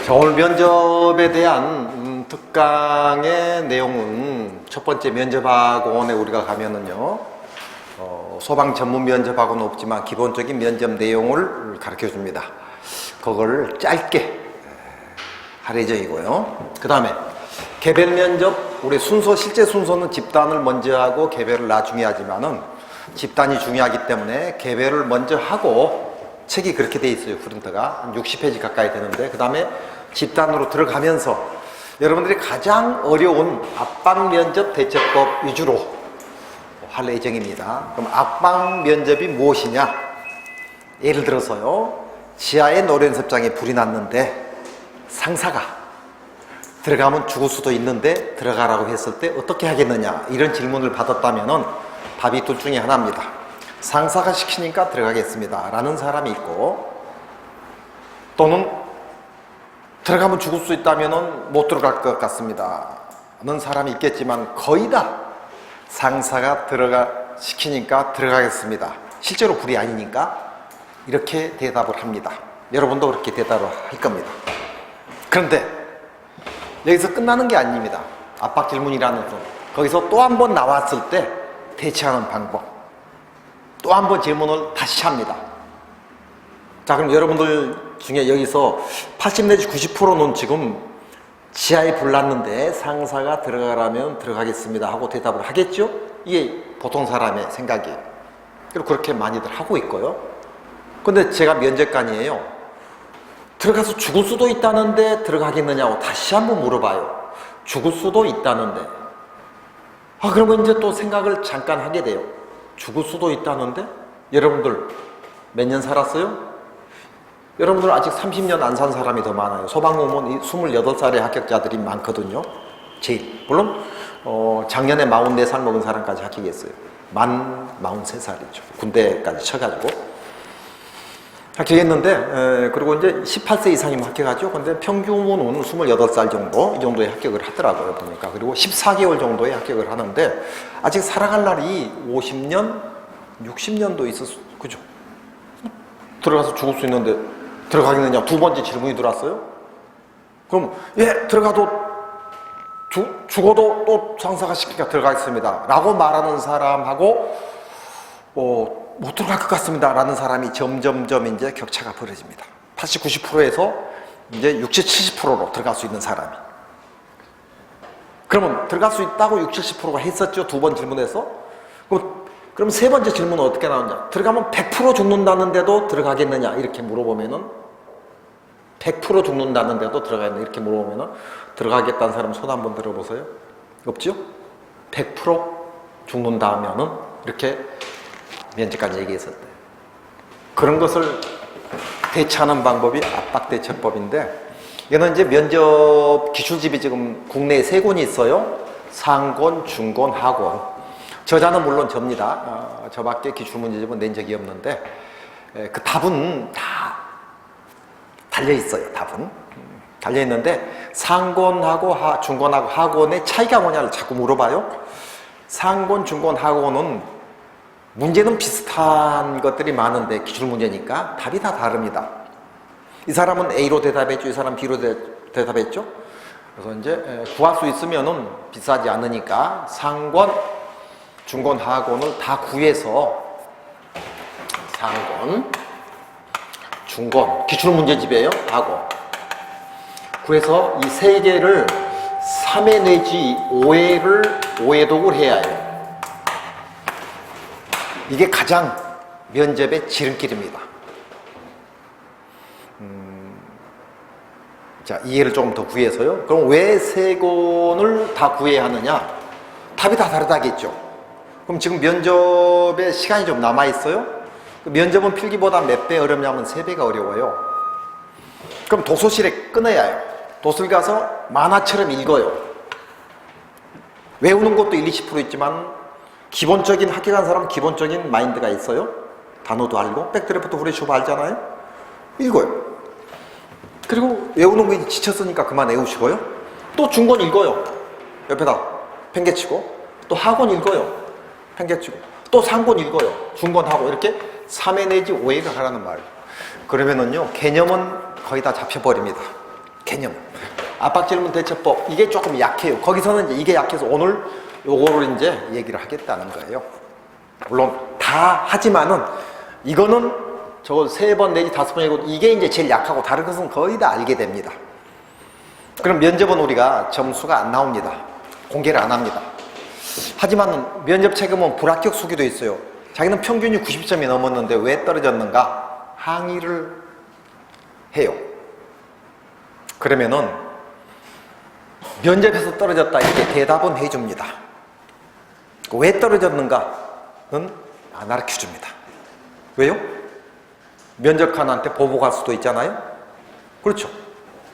자, 오늘 면접에 대한 특강의 내용은 첫 번째 면접학원에 우리가 가면은요, 소방 전문 면접학원은 없지만 기본적인 면접 내용을 가르쳐 줍니다. 그걸 짧게 할 예정이고요. 그 다음에 개별 면접, 우리 실제 순서는 집단을 먼저 하고 개별을 나중에 하지만은 집단이 중요하기 때문에 개별을 먼저 하고, 책이 그렇게 돼 있어요. 프린터가 한 60페이지 가까이 되는데, 그 다음에 집단으로 들어가면서 여러분들이 가장 어려운 압박 면접 대처법 위주로 할 예정입니다. 그럼 압박 면접이 무엇이냐? 예를 들어서요, 지하의 노련습장에 불이 났는데 상사가 들어가면 죽을 수도 있는데 들어가라고 했을 때 어떻게 하겠느냐, 이런 질문을 받았다면은 답이 둘 중에 하나입니다. 상사가 시키니까 들어가겠습니다 라는 사람이 있고, 또는 들어가면 죽을 수 있다면은 못 들어갈 것 같습니다 하는 사람이 있겠지만, 거의 다 상사가 시키니까 들어가겠습니다, 실제로 불이 아니니까, 이렇게 대답을 합니다. 여러분도 그렇게 대답을 할 겁니다. 그런데 여기서 끝나는 게 아닙니다. 압박 질문이라는 건 거기서 또 한 번 나왔을 때 대처하는 방법, 또 한 번 질문을 다시 합니다. 자, 그럼 여러분들 중에 여기서 80 내지 90%는 지금 지하에 불 났는데 상사가 들어가라면 들어가겠습니다 하고 대답을 하겠죠? 이게 보통 사람의 생각이에요. 그리고 그렇게 많이들 하고 있고요. 근데 제가 면접관이에요. 들어가서 죽을 수도 있다는데 들어가겠느냐고 다시 한번 물어봐요. 죽을 수도 있다는데. 그러면 이제 또 생각을 잠깐 하게 돼요. 죽을 수도 있다는데? 여러분들 몇 년 살았어요? 여러분들 아직 30년 안 산 사람이 더 많아요. 소방공무원 28살의 합격자들이 많거든요. 제일. 물론 작년에 44살 먹은 사람까지 합격했어요. 만 43살이죠. 군대까지 쳐가지고 합격했는데, 그리고 이제 18세 이상이면 합격하죠. 근데 평균은 28살 정도, 이 정도에 합격을 하더라고요, 보니까. 그리고 14개월 정도에 합격을 하는데, 아직 살아갈 날이 50년, 60년도 있었어. 그죠? 들어가서 죽을 수 있는데 들어가겠느냐, 두 번째 질문이 들어왔어요. 그럼 예, 들어가도 죽어도 또 상사가 시키니까 들어가겠습니다 라고 말하는 사람하고 못 들어갈 것 같습니다 라는 사람이 점점점 이제 격차가 벌어집니다. 80, 90%에서 이제 60, 70%로 들어갈 수 있는 사람이. 그러면 들어갈 수 있다고 60, 70%가 했었죠, 두 번 질문에서. 그럼 세 번째 질문은 어떻게 나오냐? 들어가면 100% 죽는다는데도 들어가겠느냐? 이렇게 물어보면은, 100% 죽는다는데도 들어가겠느냐? 이렇게 물어보면은, 들어가겠다는 사람 손 한번 들어보세요. 없죠? 100% 죽는다면은, 이렇게 면접까지 얘기했었대요. 그런 것을 대처하는 방법이 압박대처법인데, 이거는 이제 면접 기출집이 지금 국내에 3권이 있어요. 상권, 중권, 하권. 저자는 물론 접니다. 저밖에 기출문제집은 낸 적이 없는데, 그 답은 다 달려있어요. 답은 달려있는데, 상권하고 중권하고 하권의 차이가 뭐냐를 자꾸 물어봐요. 상권, 중권, 하권은 문제는 비슷한 것들이 많은데 기출문제니까 답이 다 다릅니다. 이 사람은 A로 대답했죠, 이 사람은 B로 대답했죠. 그래서 이제 구할 수 있으면은 비싸지 않으니까 상권, 중권, 하권을 다 구해서, 상권, 중권, 기출문제집이에요. 하권 구해서 이 3개를 3회 내지 5회독을 해야 해요. 이게 가장 면접의 지름길입니다. 자, 이해를 조금 더 구해서요. 그럼 왜 3권을 다 구해야 하느냐? 답이 다 다르다겠죠. 그럼 지금 면접에 시간이 좀 남아있어요? 면접은 필기보다 몇 배 어렵냐면 3배가 어려워요. 그럼 도서실에 끊어야 해요. 도서실 가서 만화처럼 읽어요. 외우는 것도 1, 20% 있지만 기본적인, 합격한 사람은 기본적인 마인드가 있어요. 단어도 알고, 백드래프트 후레쉬브 알잖아요. 읽어요. 그리고 외우는 거 지쳤으니까 그만 외우시고요. 또 중권 읽어요. 옆에다 팽개치고. 또 하권 읽어요. 팽개치고. 또 상권 읽어요. 중권하고. 이렇게 3회 내지 5회가 가라는 말. 그러면은요, 개념은 거의 다 잡혀버립니다. 개념. 압박질문 대처법, 이게 조금 약해요. 거기서는 이제 이게 약해서 오늘 요거를 이제 얘기를 하겠다는 거예요. 물론 다 하지만은 이거는 저 3번 내지 5번이고 이게 이제 제일 약하고 다른 것은 거의 다 알게 됩니다. 그럼 면접은 우리가 점수가 안 나옵니다. 공개를 안 합니다. 하지만 면접 책임은 불합격 수기도 있어요. 자기는 평균이 90점이 넘었는데 왜 떨어졌는가? 항의를 해요. 그러면은 면접에서 떨어졌다 이렇게 대답은 해줍니다. 왜 떨어졌는가는 안 가르쳐줍니다. 왜요? 면접관한테 보복할 수도 있잖아요. 그렇죠.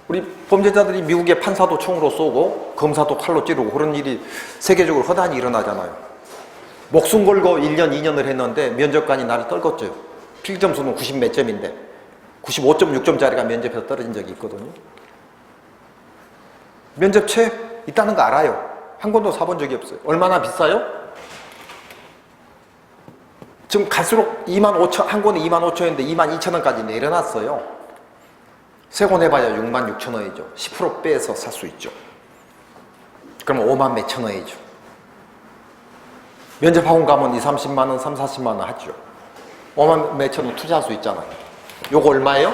우리 범죄자들이 미국의 판사도 총으로 쏘고 검사도 칼로 찌르고 그런 일이 세계적으로 허다히 일어나잖아요. 목숨 걸고 1년, 2년을 했는데 면접관이 나를 떨궜죠. 필점수는 90 몇 점인데 95.6점짜리가 면접에서 떨어진 적이 있거든요. 면접책 있다는 거 알아요. 한 권도 사본 적이 없어요. 얼마나 비싸요? 지금 갈수록 25,000, 한 권에 25,000원인데 22,000원까지 내려놨어요. 세 권 해봐야 66,000원이죠. 10% 빼서 살 수 있죠. 그럼 5만 몇천 원이죠. 면접학원 가면 2, 30만 원, 3, 40만 원 하죠. 5만 몇천 원 투자할 수 있잖아요. 요거 얼마예요?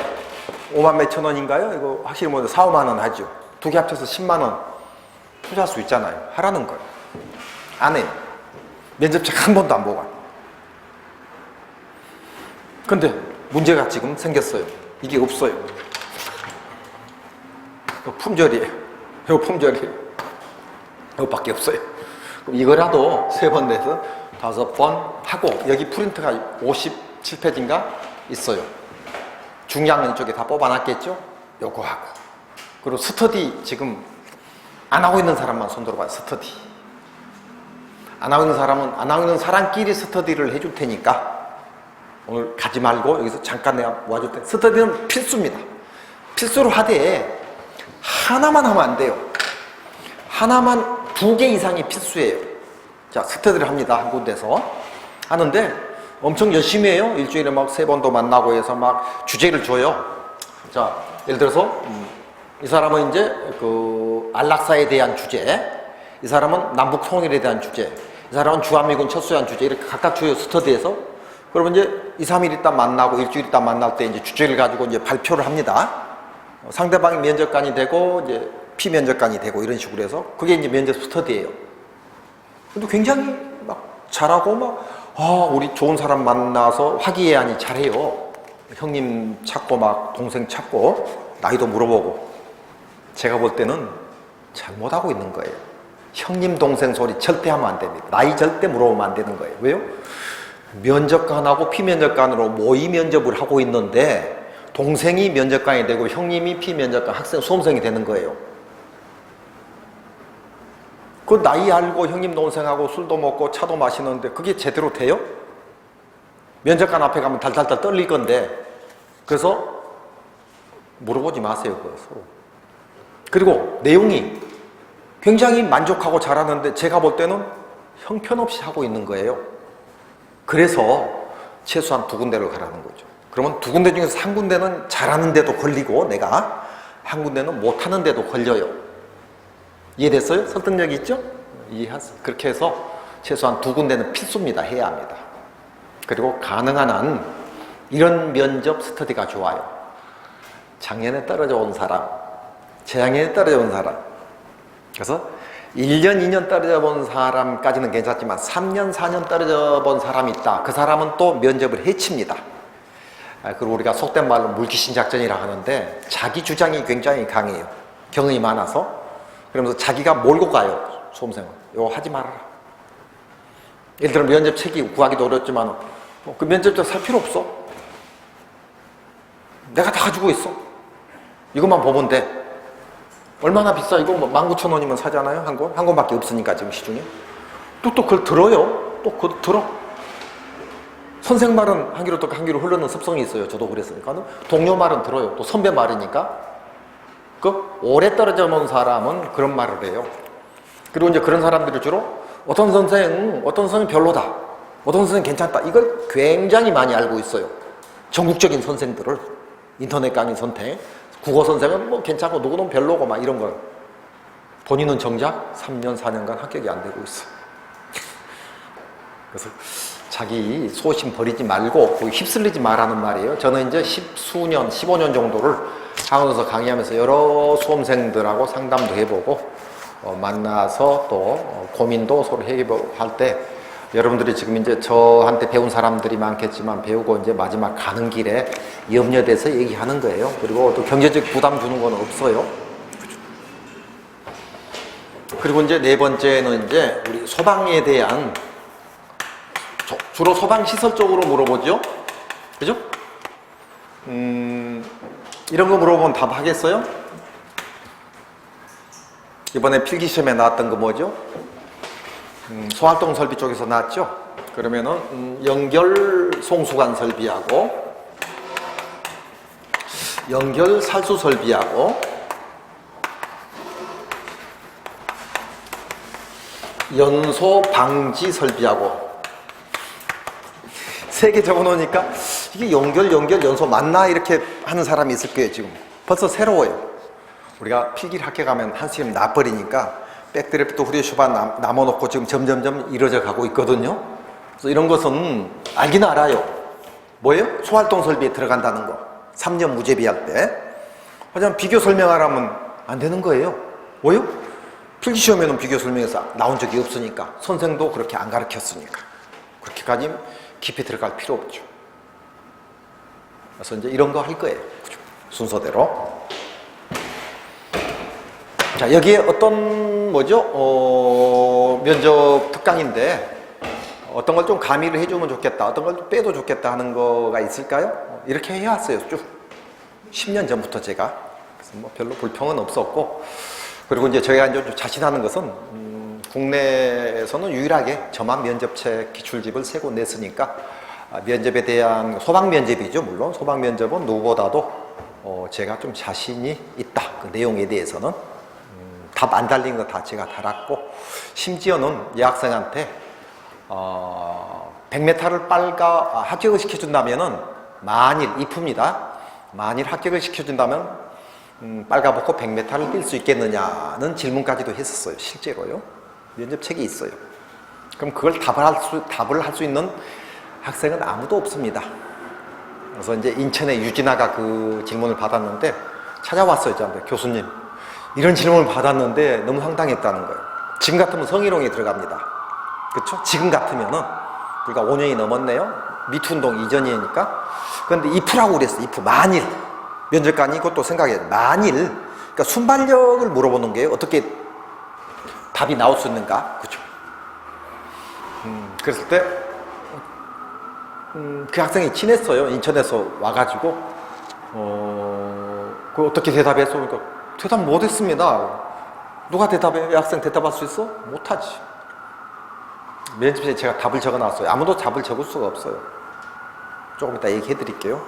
5만 몇천 원인가요? 이거 확실히 뭐 4, 5만 원 하죠. 두 개 합쳐서 10만 원 투자할 수 있잖아요. 하라는 거예요. 안 해요. 면접책 한 번도 안 보고. 근데 문제가 지금 생겼어요. 이게 없어요. 이거 품절이에요. 이거 품절이에요. 이거밖에 없어요. 그럼 이거라도 3번 내서 5번 하고 여기 프린트가 57페이지인가 있어요. 중요한 건 이쪽에 다 뽑아놨겠죠? 요거 하고. 그리고 스터디 지금 안 하고 있는 사람만 손 들어봐요. 스터디. 안 하고 있는 사람은 안 하고 있는 사람끼리 스터디를 해줄 테니까 오늘 가지 말고 여기서 잠깐 내가 와줄 테 스터디는 필수입니다. 필수로 하되 하나만 하면 안 돼요. 하나만 2개 이상이 필수예요. 자, 스터디를 합니다. 한 군데서 하는데 엄청 열심히 해요. 일주일에 막 3번도 만나고 해서 막 주제를 줘요. 자, 예를 들어서 이 사람은 이제 그 안락사에 대한 주제, 이 사람은 남북 통일에 대한 주제, 이 사람은 주한미군 철수에 대한 주제 이렇게 각각 줘요. 스터디에서. 그러면 이제 2, 3일 있다 만나고 일주일 있다 만날 때 이제 주제를 가지고 이제 발표를 합니다. 상대방이 면접관이 되고 이제 피면접관이 되고 이런 식으로 해서 그게 이제 면접 스터디예요. 근데 굉장히 막 잘하고 막 우리 좋은 사람 만나서 화기애애하니 잘해요. 형님 찾고 막 동생 찾고 나이도 물어보고. 제가 볼 때는 잘못하고 있는 거예요. 형님 동생 소리 절대 하면 안 됩니다. 나이 절대 물어보면 안 되는 거예요. 왜요? 면접관하고 피면접관으로 모의 면접을 하고 있는데 동생이 면접관이 되고 형님이 피면접관 학생 수험생이 되는 거예요. 그 나이 알고 형님 동생하고 술도 먹고 차도 마시는데 그게 제대로 돼요? 면접관 앞에 가면 달달달 떨릴 건데 그래서 물어보지 마세요. 그래서 그리고 내용이 굉장히 만족하고 잘하는데 제가 볼 때는 형편없이 하고 있는 거예요. 그래서 최소한 2군데를 가라는 거죠. 그러면 2군데 중에서 1군데는 잘하는데도 걸리고 내가 한 군데는 못하는데도 걸려요. 이해됐어요? 설득력 있죠? 이해하세요. 그렇게 해서 최소한 2군데는 필수입니다. 해야 합니다. 그리고 가능한 한 이런 면접 스터디가 좋아요. 작년에 떨어져 온 사람, 재작년에 떨어져 온 사람. 그래서 1년, 2년 떨어져 본 사람까지는 괜찮지만 3년, 4년 떨어져 본 사람이 있다. 그 사람은 또 면접을 해칩니다. 그리고 우리가 속된 말로 물귀신 작전이라 하는데 자기 주장이 굉장히 강해요. 경험이 많아서. 그러면서 자기가 몰고 가요. 수험생은. 이거 하지 말아라. 예를 들어 면접 책이 구하기도 어렵지만 그 면접자 살 필요 없어. 내가 다 가지고 있어. 이것만 보면 돼. 얼마나 비싸? 이거 19,000원이면 사잖아요. 한 권? 한 권밖에 없으니까 지금 시중에. 또 그걸 들어요. 또 그걸 들어. 선생 말은 한 귀로 듣고 한 귀로 흐르는 습성이 있어요. 저도 그랬으니까. 동료 말은 들어요. 또 선배 말이니까. 오래 떨어져 본 사람은 그런 말을 해요. 그리고 이제 그런 사람들이 주로 어떤 선생은 별로다. 어떤 선생은 괜찮다. 이걸 굉장히 많이 알고 있어요. 전국적인 선생들을. 인터넷 강의 선택. 국어 선생은 뭐 괜찮고 누구는 별로고 막 이런 거. 본인은 정작 3년, 4년간 합격이 안 되고 있어. 그래서 자기 소신 버리지 말고 거기 휩쓸리지 말라는 말이에요. 저는 이제 10수년, 15년 정도를 학원에서 강의하면서 여러 수험생들하고 상담도 해보고 만나서 또 고민도 서로 해보고 할 때 여러분들이 지금 이제 저한테 배운 사람들이 많겠지만 배우고 이제 마지막 가는 길에 염려돼서 얘기하는 거예요. 그리고 또 경제적 부담 주는 건 없어요. 그리고 이제 네 번째는 이제 우리 소방에 대한 주로 소방 시설 쪽으로 물어보죠. 그죠? 이런 거 물어보면 답하겠어요? 이번에 필기시험에 나왔던 거 뭐죠? 소활동 설비 쪽에서 나왔죠? 그러면은 연결 송수관 설비하고 연결 살수 설비하고 연소 방지 설비하고 세 개 적어놓으니까 이게 연결, 연소 맞나? 이렇게 하는 사람이 있을 거예요, 지금. 벌써 새로워요. 우리가 필기를 합격하면 한시름 나버리니까 백드래프트 후레쇼바 남아놓고 지금 점점점 이루어져 가고 있거든요. 그래서 이런 것은 알긴 알아요. 뭐예요? 소활동 설비에 들어간다는 거. 3년 무제비 할 때. 하지만 비교 설명하라면 안 되는 거예요. 뭐예요? 필기시험에는 비교 설명에서 나온 적이 없으니까. 선생도 그렇게 안 가르쳤으니까. 그렇게까지 깊이 들어갈 필요 없죠. 그래서 이제 이런 거 할 거예요. 그죠? 순서대로. 자, 여기에 어떤, 면접 특강인데, 어떤 걸 좀 가미를 해주면 좋겠다, 어떤 걸 좀 빼도 좋겠다 하는 거가 있을까요? 이렇게 해왔어요, 쭉. 10년 전부터 제가. 그래서 뭐 별로 불평은 없었고, 그리고 이제 저희가 이제 좀 자신하는 것은, 국내에서는 유일하게 저만 면접책 기출집을 세고 냈으니까, 면접에 대한 소방 면접이죠, 물론. 소방 면접은 누구보다도 제가 좀 자신이 있다. 그 내용에 대해서는. 답 안 달린 거 다 제가 달았고, 심지어는 여학생한테 100m를 합격을 시켜준다면은 만일 if입니다. 만일 합격을 시켜준다면 빨가벗고 100m를 뛸 수 있겠느냐는 질문까지도 했었어요. 실제로요. 면접책이 있어요. 그럼 그걸 답을 할 수 있는 학생은 아무도 없습니다. 그래서 이제 인천의 유진아가 그 질문을 받았는데 찾아왔어요, 저한테. 교수님, 이런 질문을 받았는데 너무 황당했다는 거예요. 지금 같으면 성희롱이 들어갑니다. 그렇죠? 지금 같으면은 불과 5년이 넘었네요. 미투운동 이전이니까. 그런데 if라고 그랬어. if. 만일. 면접관이 그것도 생각해요. 만일. 그러니까 순발력을 물어보는 게요. 어떻게 답이 나올 수 있는가? 그렇죠? 그랬을 때 그 학생이 친했어요. 인천에서 와가지고 그 어떻게 대답했어? 그러니까 대답 못했습니다. 누가 대답해? 학생 대답할 수 있어? 못하지. 면접에 제가 답을 적어놨어요. 아무도 답을 적을 수가 없어요. 조금 이따 얘기해 드릴게요.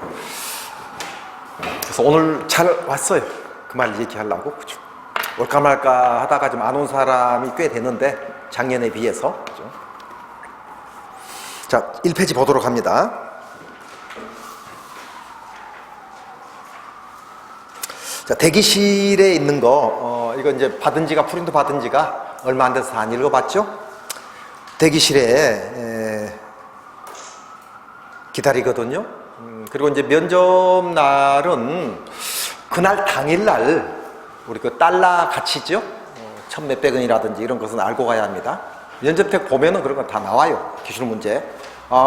그래서 오늘 잘 왔어요. 그 말 얘기하려고. 그죠? 올까 말까 하다가 좀 안 온 사람이 꽤 되는데 작년에 비해서. 그죠? 자, 1페이지 보도록 합니다. 자, 대기실에 있는 거, 이거 이제 받은 지가, 프린트 받은 지가 얼마 안 돼서 안 읽어봤죠? 대기실에 기다리거든요. 그리고 이제 면접 날은 그날 당일날 우리 그 달러 가치죠? 1,몇백 원이라든지 이런 것은 알고 가야 합니다. 면접책 보면은 그런 거 다 나와요. 기술 문제.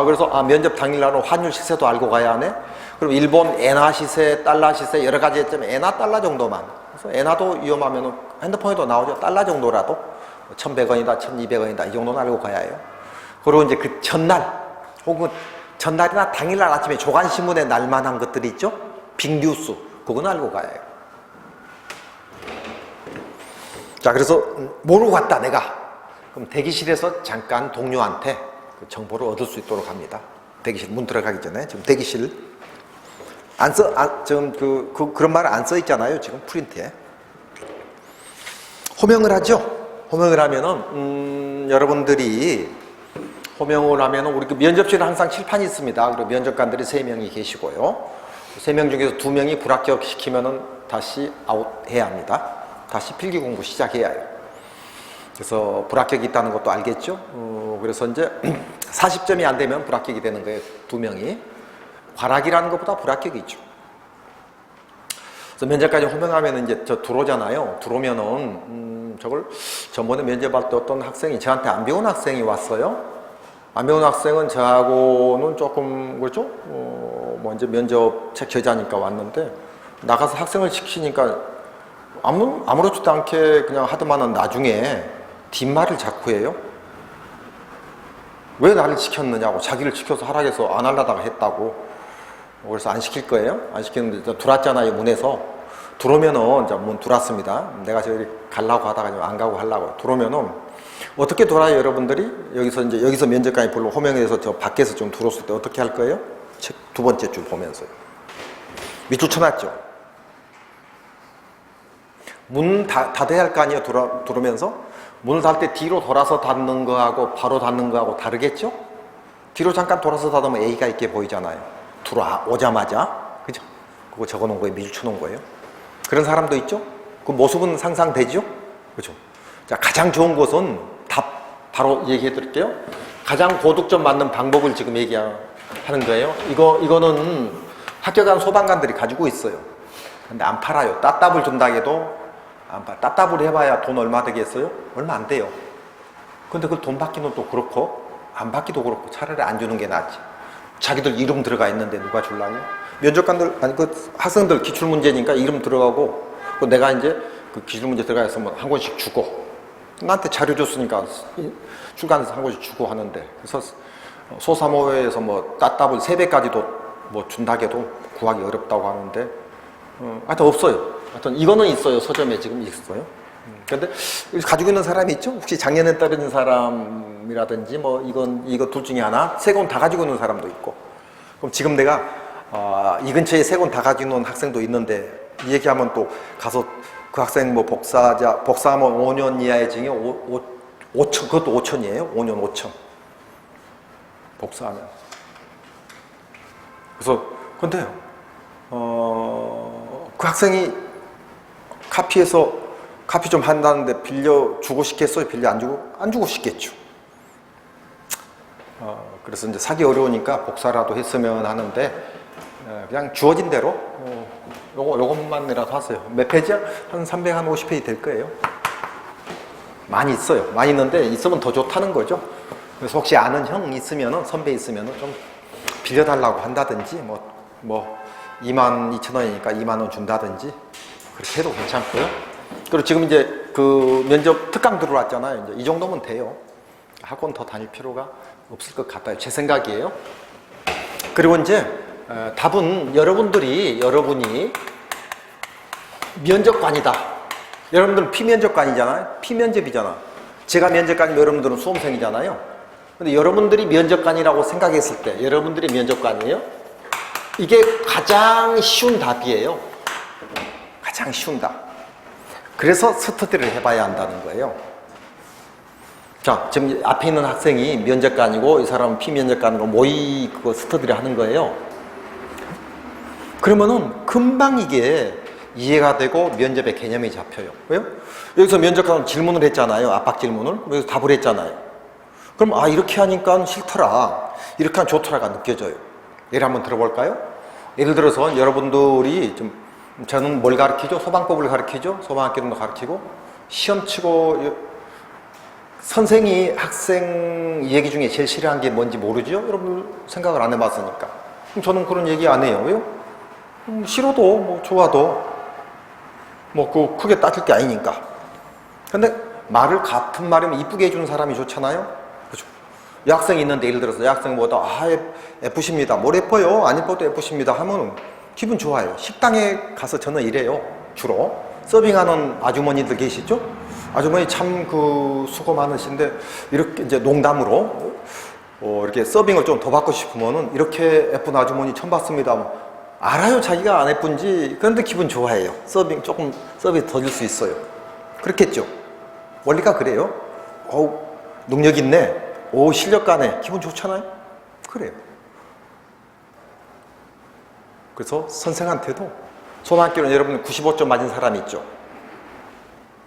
그래서 면접 당일날은 환율 시세도 알고 가야 하네. 그럼 일본 엔화 시세, 달러 시세 여러 가지 했지만 엔화 달러 정도만. 그래서 엔화도 위험하면은 핸드폰에도 나오죠. 달러 정도라도 1,100원이다, 1,200원이다 이 정도는 알고 가야 해요. 그리고 이제 그 전날 혹은 전날이나 당일날 아침에 조간신문에 날만한 것들이 있죠. 빅뉴스 그건 알고 가야 해요. 자, 그래서 모르고 갔다 내가. 그럼 대기실에서 잠깐 동료한테 그 정보를 얻을 수 있도록 합니다. 대기실 문 들어가기 전에 지금 대기실 지금 그런 말 안 써 있잖아요. 지금 프린트에 호명을 하죠. 호명을 하면은 여러분들이 호명을 하면은 우리 그 면접실에 항상 칠판이 있습니다. 그리고 면접관들이 3명이 계시고요. 3명 중에서 2명이 불합격 시키면은 다시 아웃해야 합니다. 다시 필기 공부 시작해야 해요. 그래서 불합격이 있다는 것도 알겠죠? 그래서 이제 40점이 안 되면 불합격이 되는 거예요. 2명이. 과락이라는 것보다 불합격이 있죠. 그래서 면접까지 호명하면 이제 저 들어오잖아요. 들어오면은, 저걸 전번에 면접할 때 어떤 학생이 저한테 안 배운 학생이 왔어요. 안 배운 학생은 저하고는 조금, 그렇죠? 뭐 이제 면접 책 제자니까 왔는데, 나가서 학생을 시키니까 아무렇지도 않게 그냥 하더만은 나중에 뒷말을 자꾸 해요. 왜 나를 시켰느냐고, 자기를 시켜서 하라고 안 하려다가 했다고. 그래서 안 시킬 거예요. 안 시키는데 들어왔잖아요. 문에서. 들어오면은 이제 문 들어왔습니다. 내가 저기 가려고 하다가 안 가고 하려고. 들어오면은 어떻게 돌아요, 여러분들이? 여기서 면접관이 별로 호명해서 저 밖에서 좀 들어왔을 때 어떻게 할 거예요? 책 두 번째 줄 보면서요. 밑줄 쳐놨죠. 문 닫아야 할 거 아니에요, 들어오면서? 문을 닫을 때 뒤로 돌아서 닫는 거하고 바로 닫는 거하고 다르겠죠? 뒤로 잠깐 돌아서 닫으면 A가 있게 보이잖아요. 들어오자마자. 그죠? 그거 적어 놓은 거예요, 밑줄 쳐 놓은 거예요. 그런 사람도 있죠? 그 모습은 상상되죠? 그죠? 자, 가장 좋은 것은 답 바로 얘기해 드릴게요. 가장 고득점 맞는 방법을 지금 얘기하는 거예요. 이거는 학교 간 소방관들이 가지고 있어요. 근데 안 팔아요. 따따블 준다 해도 안 팔아. 따따블 해봐야 돈 얼마 되겠어요? 얼마 안 돼요. 근데 그걸 돈 받기는 또 그렇고 안 받기도 그렇고 차라리 안 주는 게 낫지. 자기들 이름 들어가 있는데 누가 줄라냐? 면접관들, 아니 그 학생들 기출 문제니까 이름 들어가고 내가 이제 그 기출 문제 들어가 있으면 한 권씩 주고 나한테 자료 줬으니까 출간해서 한 권씩 주고 하는데 그래서 소사모회에서 뭐 따따블 3배까지도 뭐 준다해도 구하기 어렵다고 하는데 하여튼 없어요. 하여튼 이거는 있어요. 서점에 지금 있어요. 그런데 가지고 있는 사람이 있죠? 혹시 작년에 떨어진 사람이라든지 뭐 이거 둘 중에 하나 3권 다 가지고 있는 사람도 있고 그럼 지금 내가 이 근처에 3권 다 가지고 있는 학생도 있는데 이 얘기하면 또 가서 그 학생 뭐 복사하면 5년 이하의 징역 5천 그것도 5천이에요. 5년 5천 복사하면 그래서 근데요 그 학생이 카피 좀 한다는데 빌려주고 싶겠어요? 빌려 안 주고? 안 주고 싶겠죠. 그래서 이제 사기 어려우니까 복사라도 했으면 하는데 그냥 주어진 대로 요것만이라도 하세요. 몇 페이지야? 한 350페이지 될 거예요. 많이 있어요. 많이 있는데 있으면 더 좋다는 거죠. 그래서 혹시 아는 형 있으면은 선배 있으면은 좀 빌려달라고 한다든지 뭐 22,000원이니까 2만 원 준다든지 그렇게 해도 괜찮고요. 그리고 지금 이제 그 면접 특강 들어왔잖아요. 이제 이 정도면 돼요. 학원 더 다닐 필요가 없을 것 같아요. 제 생각이에요. 그리고 이제 답은 여러분이 면접관이다. 여러분들은 피면접관이잖아요. 피면접이잖아. 제가 면접관이면 여러분들은 수험생이잖아요. 근데 여러분들이 면접관이라고 생각했을 때 여러분들이 면접관이에요. 이게 가장 쉬운 답이에요. 가장 쉬운 답. 그래서 스터디를 해봐야 한다는 거예요. 자, 지금 앞에 있는 학생이 면접관이고 이 사람은 피면접관으로 모의 그거 스터디를 하는 거예요. 그러면은 금방 이게 이해가 되고 면접의 개념이 잡혀요. 왜요? 여기서 면접관은 질문을 했잖아요. 압박 질문을. 여기서 답을 했잖아요. 그럼 이렇게 하니까 싫더라. 이렇게 하면 좋더라가 느껴져요. 예를 한번 들어볼까요? 예를 들어서 여러분들이 저는 뭘 가르치죠? 소방법을 가르치죠? 소방학교도 가르치고 시험 치고 선생이 학생 얘기 중에 제일 싫어하는 게 뭔지 모르죠? 여러분 생각을 안 해봤으니까. 그럼 저는 그런 얘기 안 해요. 왜요? 싫어도 뭐 좋아도 뭐 크게 따질 게 아니니까. 근데 같은 말이면 이쁘게 해주는 사람이 좋잖아요. 그죠? 여학생이 있는데 예를 들어서 여학생보다 예쁘십니다. 뭘 예뻐요? 안 예뻐도 예쁘십니다 하면 기분 좋아요. 식당에 가서 저는 이래요. 주로 서빙하는 아주머니들 계시죠? 아주머니 참 수고 많으신데 이렇게 이제 농담으로 이렇게 서빙을 좀 더 받고 싶으면은 이렇게 예쁜 아주머니 처음 봤습니다. 알아요, 자기가 안 예쁜지. 그런데 기분 좋아해요. 서빙 더 줄 수 있어요. 그렇겠죠? 원리가 그래요. 능력 있네. 실력가네. 기분 좋잖아요? 그래요. 그래서 선생한테도 소망학교는 여러분 95점 맞은 사람이 있죠.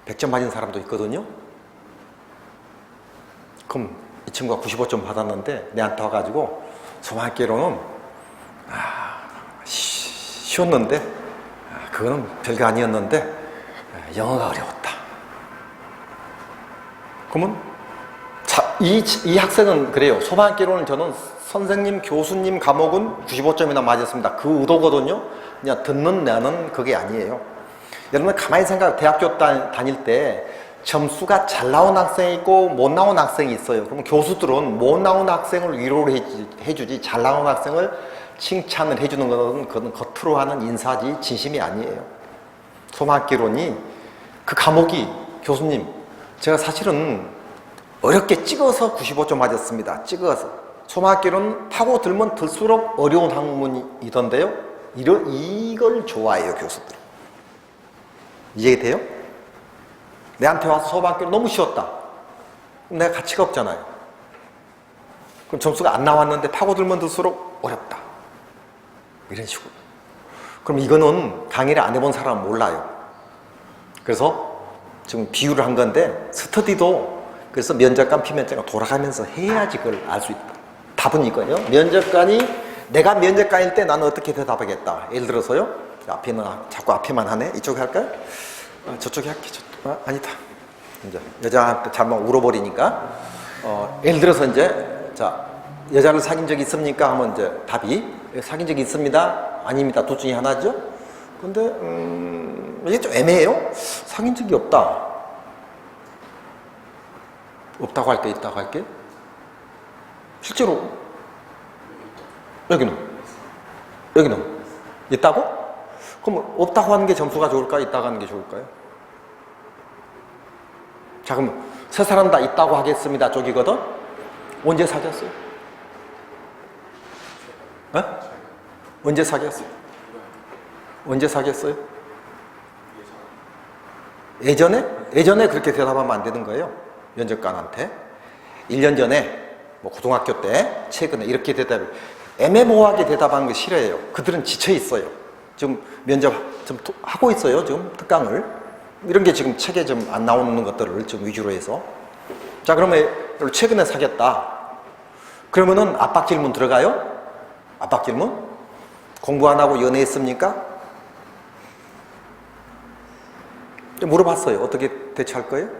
100점 맞은 사람도 있거든요. 그럼 이 친구가 95점 받았는데 내한테 와가지고 소망학교로는 쉬웠는데 그거는 별거 아니었는데 영어가 어려웠다. 그러면 이 학생은 그래요. 소망학교로는 저는 선생님, 교수님 과목은 95점이나 맞았습니다. 그 의도거든요. 그냥 듣는 내는 그게 아니에요. 여러분 가만히 생각해. 대학교 다닐 때 점수가 잘 나온 학생이 있고 못 나온 학생이 있어요. 그러면 교수들은 못 나온 학생을 위로를 해주지 잘 나온 학생을 칭찬을 해주는 것은 그건 겉으로 하는 인사지 진심이 아니에요. 소망학개론이 그 과목이 교수님 제가 사실은 어렵게 찍어서 95점 맞았습니다. 찍어서. 소망학개론 타고 들면 들수록 어려운 학문이던데요. 이걸 좋아해요 교수들. 이해돼요? 내한테 와서 소망학개론 너무 쉬웠다. 그럼 내가 가치가 없잖아요. 그럼 점수가 안 나왔는데 파고들면 들수록 어렵다. 이런 식으로. 그럼 이거는 강의를 안 해본 사람은 몰라요. 그래서 지금 비유를 한 건데 스터디도 그래서 면접관, 피면접관 돌아가면서 해야지 그걸 알 수 있다. 답은 이거예요. 면접관이 내가 면접관일 때 나는 어떻게 대답하겠다. 예를 들어서요. 앞에는 자꾸 앞에만 하네. 이쪽에 할까요? 저쪽에 할게. 아니다. 이제 여자한테 잘못 울어버리니까. 예를 들어서 이제 자 여자를 사귄 적이 있습니까? 하면 이제 답이 사귄 적이 있습니다. 아닙니다. 둘 중에 하나죠. 근데 이게 좀 애매해요. 사귄 적이 없다. 없다고 할게, 있다고 할게. 실제로 여기는 있다고? 그럼 없다고 하는 게 점수가 좋을까요? 있다고 하는 게 좋을까요? 자, 그럼 세 사람 다 있다고 하겠습니다. 쪽이거든? 언제 사귀었어요? 에? 언제 사귀었어요? 언제 사귀었어요? 예전에? 예전에 그렇게 대답하면 안 되는 거예요. 면접관한테. 1년 전에, 뭐 고등학교 때, 최근에 이렇게 애매모호하게 대답하는 거 싫어해요. 그들은 지쳐 있어요. 지금 면접 좀 하고 있어요. 지금 특강을. 이런 게 지금 책에 좀 안 나오는 것들을 좀 위주로 해서. 자, 그러면 최근에 사귀었다. 그러면은 압박 질문 들어가요? 압박 질문? 공부 안 하고 연애했습니까? 물어봤어요. 어떻게 대처할 거예요?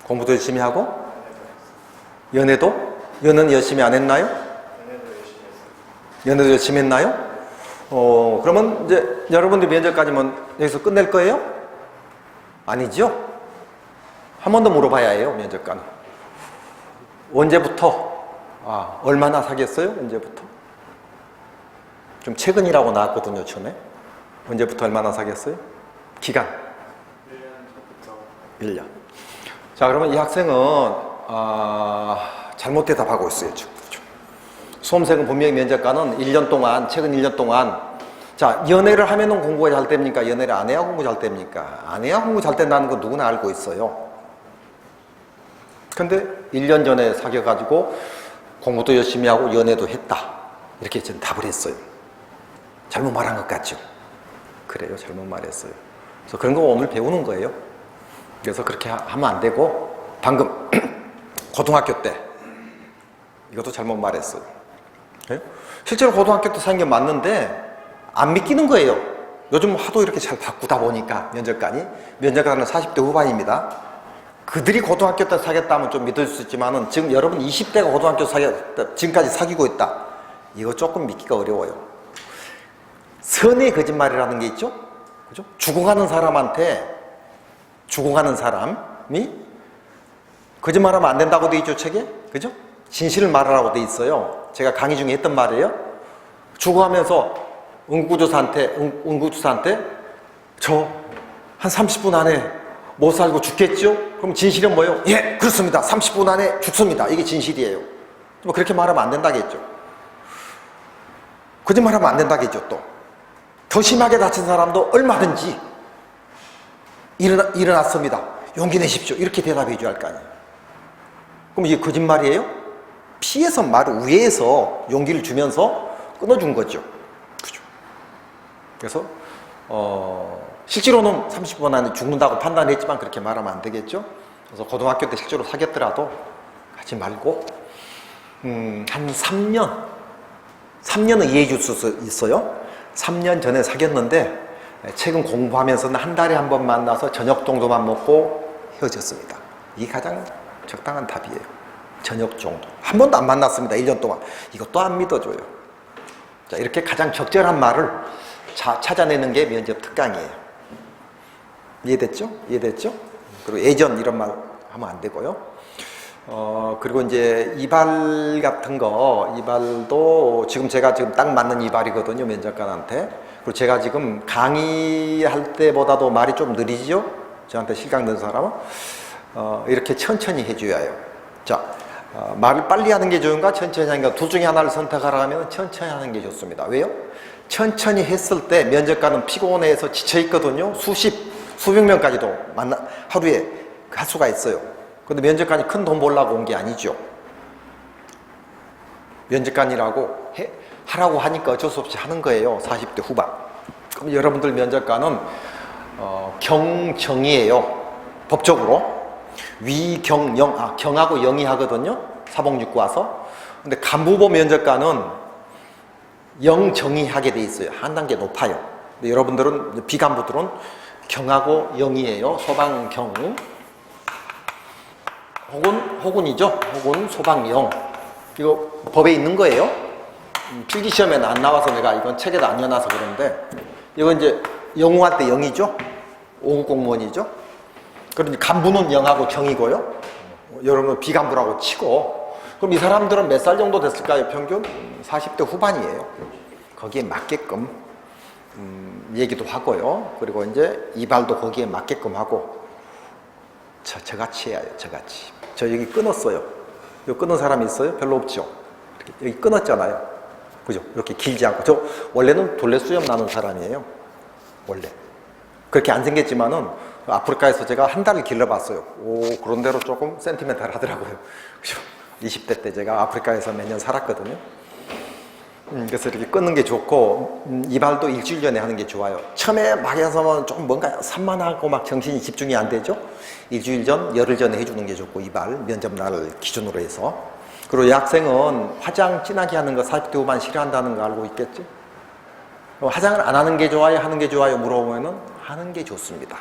공부도 열심히 하고? 연애도? 연애는 열심히 안 했나요? 연애도 열심히 했나요? 그러면 이제 여러분들 면접까지만 여기서 끝낼 거예요? 아니죠? 한 번 더 물어봐야 해요, 면접관은. 언제부터? 얼마나 사귀었어요? 언제부터? 좀 최근이라고 나왔거든요, 처음에. 언제부터 얼마나 사귀었어요? 기간? 1년 전부터. 1년. 자, 그러면 이 학생은 잘못 대답하고 있어요, 지금. 수험생은 분명히 면접관은 1년 동안, 최근 1년 동안 자, 연애를 하면은 공부가 잘 됩니까? 연애를 안 해야 공부 잘 됩니까? 안 해야 공부 잘 된다는 거 누구나 알고 있어요. 근데 1년 전에 사귀어가지고 공부도 열심히 하고 연애도 했다. 이렇게 저는 답을 했어요. 잘못 말한 것 같죠? 그래요, 잘못 말했어요. 그래서 그런 거 오늘 배우는 거예요. 그래서 그렇게 하면 안 되고, 방금 고등학교 때 이것도 잘못 말했어요. 실제로 고등학교 때 사귄 게 맞는데 안 믿기는 거예요. 요즘 하도 이렇게 잘 바꾸다 보니까 면접관은 40대 후반입니다. 그들이 고등학교 때 사귀었다면 좀 믿을 수 있지만은 지금 여러분 20대가 고등학교 지금까지 사귀고 있다. 이거 조금 믿기가 어려워요. 선의 거짓말이라는 게 있죠? 그죠? 죽어가는 사람이 거짓말하면 안 된다고 돼 있죠, 책에? 그죠? 진실을 말하라고 돼 있어요. 제가 강의 중에 했던 말이에요. 죽어가면서 응급구조사한테 저 한 30분 안에 못 살고 죽겠죠? 그럼 진실은 뭐예요? 예, 그렇습니다. 30분 안에 죽습니다. 이게 진실이에요. 뭐 그렇게 말하면 안 된다겠죠. 거짓말하면 안 된다겠죠, 또. 더 심하게 다친 사람도 얼마든지 일어났습니다. 용기 내십시오. 이렇게 대답해 줘야 할 거 아니에요. 그럼 이게 거짓말이에요? 피해서 말을 우회해서 용기를 주면서 끊어준 거죠. 그죠? 그래서 실제로는 30분 안에 죽는다고 판단했지만 그렇게 말하면 안 되겠죠. 그래서 고등학교 때 실제로 사귀었더라도 하지 말고 한 3년은 이해해 줄 수 있어요. 3년 전에 사귀었는데 최근 공부하면서는 한 달에 한 번 만나서 저녁 정도만 먹고 헤어졌습니다. 이게 가장 적당한 답이에요. 저녁 정도. 한 번도 안 만났습니다. 1년 동안. 이것도 안 믿어줘요. 자, 이렇게 가장 적절한 말을 찾아내는 게 면접 특강이에요. 이해됐죠? 이해됐죠? 그리고 예전 이런 말 하면 안 되고요. 그리고 이제 이발 같은 거, 이발도 제가 지금 딱 맞는 이발이거든요, 면접관한테. 그리고 제가 지금 강의할 때보다도 말이 좀 느리죠? 저한테 실강 넣은 사람은. 이렇게 천천히 해줘야 해요. 자, 말을 빨리 하는 게 좋은가, 천천히 하는 게, 둘 중에 하나를 선택하라 하면 천천히 하는 게 좋습니다. 왜요? 천천히 했을 때 면접관은 피곤해서 지쳐있거든요. 수백 명까지도 하루에 할 수가 있어요. 근데 면접관이 큰 돈 벌려고 온 게 아니죠. 면접관이라고 하라고 하니까 어쩔 수 없이 하는 거예요. 40대 후반. 그럼 여러분들 면접관은 경정이에요. 법적으로. 위경영, 경하고 영이 하거든요. 사복육구 와서. 근데 간부보 면접관은 영정이 하게 돼 있어요. 한 단계 높아요. 근데 여러분들은, 비간부들은 경하고 영이에요. 소방경. 혹은 소방영. 이거 법에 있는 거예요. 필기시험에는 안 나와서 내가 이건 책에도 안 넣어놔서 그런데, 이건 이제 영웅할 때 영이죠. 5급 공무원이죠. 그런데 간부는 영하고 경이고요. 여러분 비간부라고 치고, 그럼 이 사람들은 몇 살 정도 됐을까요? 평균 40대 후반이에요. 거기에 맞게끔 얘기도 하고요. 그리고 이제 이발도 거기에 맞게끔 하고. 저같이 해야 해요. 저같이. 저 여기 끊었어요. 여기 끊은 사람이 있어요? 별로 없죠. 여기 끊었잖아요. 그죠? 이렇게 길지 않고. 저 원래는 돌레 수염 나는 사람이에요. 원래. 그렇게 안 생겼지만은 아프리카에서 제가 한 달을 길러봤어요. 그런 대로 조금 센티멘탈 하더라고요. 그죠? 20대 때 제가 아프리카에서 몇 년 살았거든요. 그래서 이렇게 끊는 게 좋고, 이발도 일주일 전에 하는 게 좋아요. 처음에 막 해서 좀 뭔가 산만하고 막 정신이 집중이 안 되죠? 일주일 전, 열흘 전에 해주는 게 좋고, 이발, 면접 날을 기준으로 해서. 그리고 여학생은 화장 진하게 하는 거 40대 후반 싫어한다는 거 알고 있겠지? 화장을 안 하는 게 좋아요? 하는 게 좋아요? 물어보면은 하는 게 좋습니다.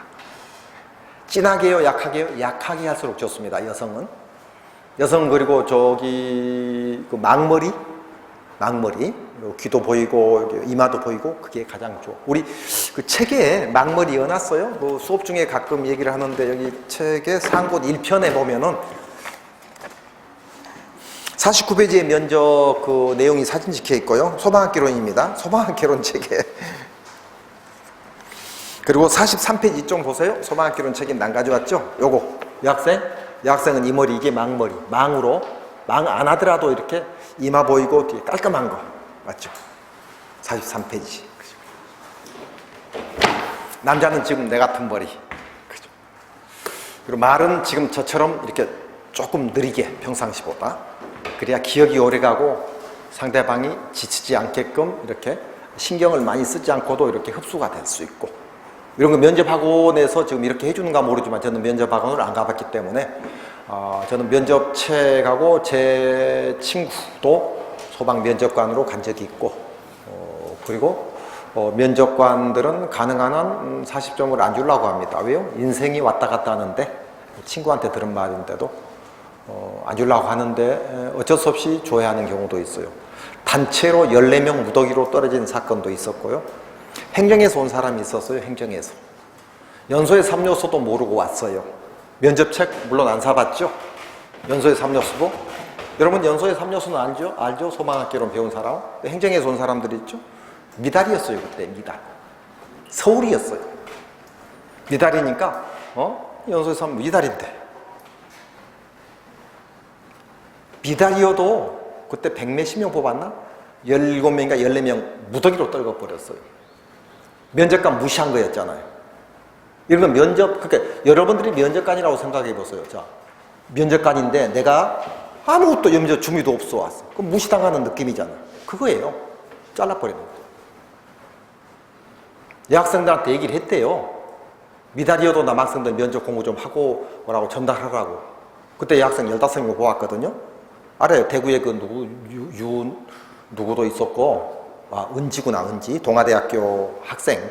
진하게요? 약하게요? 약하게 할수록 좋습니다. 여성은. 그리고 그 망머리, 귀도 보이고 이마도 보이고 그게 가장 좋아. 우리 그 책에 망머리 넣어놨어요. 뭐 수업 중에 가끔 얘기를 하는데 여기 책의 상고 1편에 보면은 49페이지의 면접 그 내용이 사진 찍혀 있고요. 소방학개론입니다. 소방학개론 책에. 그리고 43페이지 좀 보세요. 소방학개론 책에 안 가져왔죠? 요거 여학생은 이 머리, 이게 망머리. 망 안 하더라도 이렇게 이마 보이고 뒤에 깔끔한 거 맞죠? 43페이지. 그죠? 남자는 지금 내 같은 머리. 그죠? 그리고 말은 지금 저처럼 이렇게 조금 느리게 평상시보다. 그래야 기억이 오래가고 상대방이 지치지 않게끔 이렇게 신경을 많이 쓰지 않고도 이렇게 흡수가 될 수 있고. 이런 거 면접학원에서 지금 이렇게 해주는가 모르지만 저는 면접학원을 안 가봤기 때문에 저는 면접책하고 제 친구도 소방 면접관으로 간 적이 있고, 그리고 면접관들은 가능한 한 40점을 안 주려고 합니다. 왜요? 인생이 왔다 갔다 하는데, 친구한테 들은 말인데도 안 주려고 하는데 어쩔 수 없이 줘야 하는 경우도 있어요. 단체로 14명 무더기로 떨어진 사건도 있었고요. 행정에서 온 사람이 있었어요. 행정에서. 연소의 3요소도 모르고 왔어요. 면접책 물론 안 사봤죠? 연소의 3요소도? 여러분 연소의 3요소는 알죠? 소방학개론 배운 사람? 행정에서 온 사람들이 있죠? 미달이었어요. 그때 미달. 서울이었어요. 미달이니까 연소의 3 미달인데 미달이어도 그때 100몇십 명 뽑았나? 17명인가 14명 무더기로 떨궈버렸어요. 면접관 무시한 거였잖아요. 이런 건 그러니까 여러분들이 면접관이라고 생각해 보세요. 자, 면접관인데 내가 아무것도 염려 준비도 없어 왔어. 그럼 무시당하는 느낌이잖아요. 그거예요. 잘라버리는 거예요. 여학생들한테 얘기를 했대요. 미달이어도 남학생들 면접 공부 좀 하고 오라고 전달하라고. 그때 여학생 15명을 보았거든요. 알아요. 대구에 그 누구도 있었고, 은지구나, 은지. 동아대학교 학생.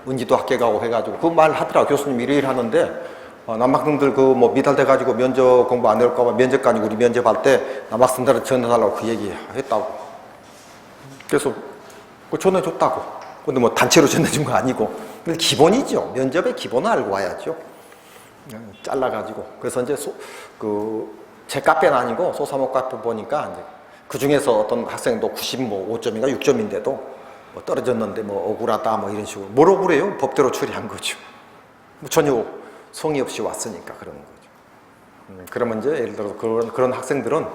은지도 학교 가고 해가지고 그 말 하더라고. 교수님 일일 하는데, 남학생들 그 뭐 미달돼가지고 면접 공부 안 될까봐 면접관이 우리 면접할 때 남학생들한테 전해달라고 그 얘기 했다고. 그래서 그 전해줬다고. 근데 뭐 단체로 전해준 거 아니고. 근데 기본이죠. 면접의 기본을 알고 와야죠. 잘라가지고. 그래서 이제 제 카페는 아니고 소사모 카페 보니까 이제 그 중에서 어떤 학생도 95점인가 6점인데도 뭐 떨어졌는데 뭐 억울하다 뭐 이런 식으로. 뭘 억울해요? 법대로 처리한 거죠. 뭐 전혀 성의 없이 왔으니까 그러는 거죠. 그러면 이제 예를 들어서 그런 학생들은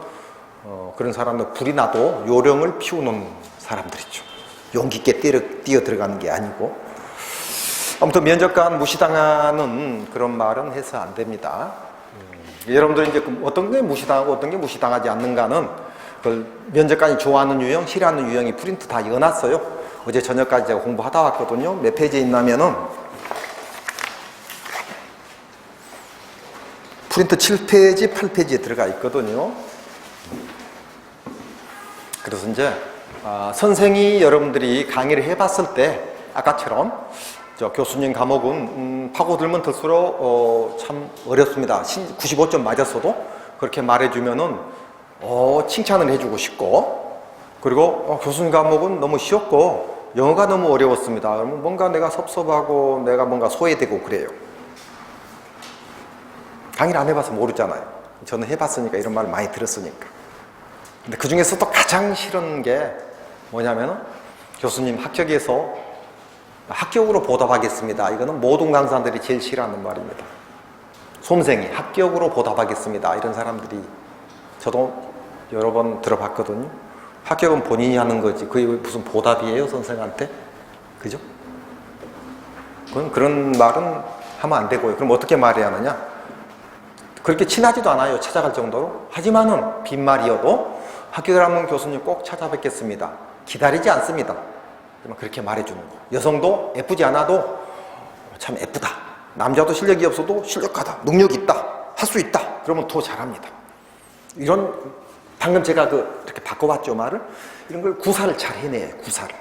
그런 사람들 불이 나도 요령을 피우는 사람들이죠. 용기 있게 뛰어 들어가는 게 아니고. 아무튼 면접관 무시당하는 그런 말은 해서 안 됩니다. 여러분들이 이제 어떤 게 무시당하고 어떤 게 무시당하지 않는가는 그 면접관이 좋아하는 유형, 싫어하는 유형이 프린트 다 이어놨어요. 어제 저녁까지 제가 공부하다 왔거든요. 몇 페이지에 있냐면은 프린트 7페이지, 8페이지에 들어가 있거든요. 그래서 이제 선생이 여러분들이 강의를 해봤을 때 아까처럼 교수님 과목은 파고들면 들수록 참 어렵습니다. 95점 맞았어도 그렇게 말해주면은 칭찬을 해주고 싶고, 그리고 교수님 과목은 너무 쉬웠고 영어가 너무 어려웠습니다. 그러면 뭔가 내가 섭섭하고 내가 뭔가 소외되고 그래요. 강의를 안 해봐서 모르잖아요. 저는 해봤으니까 이런 말을 많이 들었으니까. 근데 그 중에서도 가장 싫은 게 뭐냐면은 교수님 합격으로 보답하겠습니다. 이거는 모든 강사들이 제일 싫어하는 말입니다. 수험생이 합격으로 보답하겠습니다. 이런 사람들이 저도 여러 번 들어봤거든요. 합격은 본인이 하는 거지 그게 무슨 보답이에요 선생한테? 그죠? 그런 말은 하면 안 되고요. 그럼 어떻게 말해야 하느냐? 그렇게 친하지도 않아요. 찾아갈 정도로. 하지만은 빈말이어도 합격을 하면 교수님 꼭 찾아뵙겠습니다. 기다리지 않습니다. 그렇게 말해주는 거. 여성도 예쁘지 않아도 참 예쁘다. 남자도 실력이 없어도 실력하다. 능력이 있다. 할 수 있다. 그러면 더 잘합니다. 이런 방금 제가 이렇게 바꿔봤죠 말을. 이런 걸 구사를 잘 해내요. 구사를.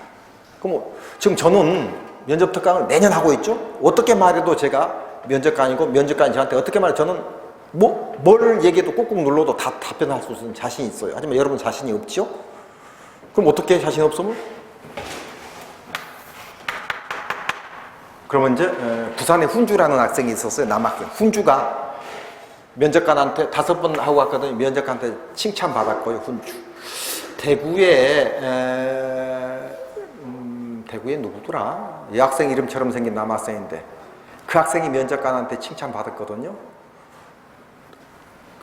그럼 지금 저는 면접 특강을 매년 하고 있죠. 어떻게 말해도 제가 면접관이고 면접관이 저한테 어떻게 말해 저는 뭘 얘기해도 꾹꾹 눌러도 다 답변할 수 있는 자신이 있어요. 하지만 여러분 자신이 없죠? 그럼 어떻게 자신 없으면? 그러면 이제 부산에 훈주라는 학생이 있었어요. 남학생. 훈주가 면접관한테 5번 하고 갔거든요. 면접관한테 칭찬받았고요. 훈주. 대구에 누구더라? 여학생 이름처럼 생긴 남학생인데 그 학생이 면접관한테 칭찬받았거든요.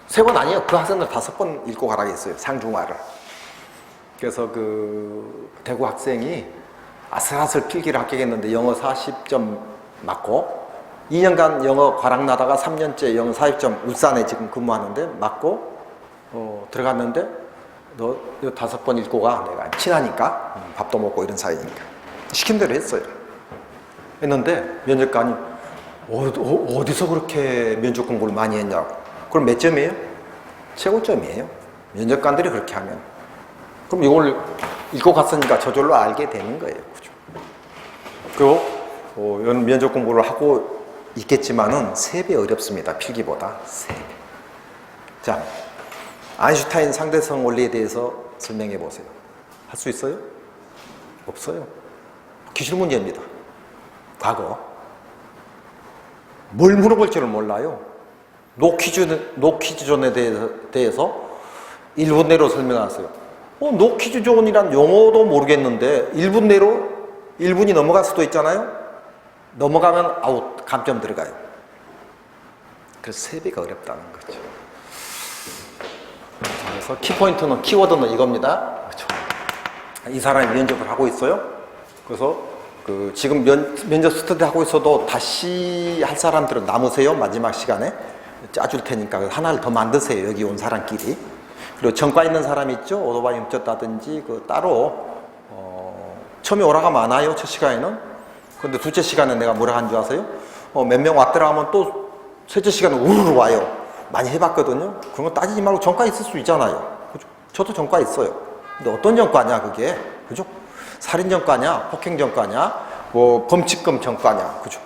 3번 아니에요. 그 학생들 5번 읽고 가라고 했어요. 상중하를. 그래서 그 대구 학생이 아슬아슬 필기를 합격했는데 영어 40점 맞고 2년간 영어 과락나다가 3년째 영어 40점 울산에 지금 근무하는데 맞고 들어갔는데 너 5번 읽고 가. 내가 친하니까 밥도 먹고 이런 사이니까 시킨 대로 했어요. 했는데 면접관이 어디서 그렇게 면접 공부를 많이 했냐고. 그럼 몇 점이에요? 최고점이에요. 면접관들이 그렇게 하면. 그럼 이걸 읽고 갔으니까 저절로 알게 되는 거예요. 그죠? 그리고 면접 공부를 하고 있겠지만은 3배 어렵습니다. 필기보다 3배. 자, 아인슈타인 상대성 원리에 대해서 설명해 보세요. 할 수 있어요? 없어요. 기출 문제입니다. 과거. 뭘 물어볼지를 몰라요. 노퀴즈존에 대해서 1분 내로 설명하세요. 노퀴즈존이란 용어도 모르겠는데 1분 내로 1분이 넘어갈 수도 있잖아요. 넘어가면 아웃, 감점 들어가요. 그래서 3배가 어렵다는 거죠. 그래서 키포인트는, 키워드는 이겁니다. 그렇죠. 이 사람이 면접을 하고 있어요. 그래서 지금 면접 스터디 하고 있어도 다시 할 사람들은 남으세요. 마지막 시간에 짜줄 테니까 하나를 더 만드세요. 여기 온 사람끼리. 그리고 전과 있는 사람이 있죠. 오토바이 훔쳤다든지 따로 처음에 오라가 많아요. 첫 시간에는. 근데 둘째 시간에 내가 뭐라 한 줄 아세요? 몇 명 왔더라 하면 또 셋째 시간에 우르르 와요. 많이 해봤거든요. 그런 거 따지지 말고 전과 있을 수 있잖아요. 그죠? 저도 전과 있어요. 근데 어떤 전과냐 그게? 그죠? 살인 전과냐, 폭행 전과냐, 뭐 범칙금 전과냐, 그죠?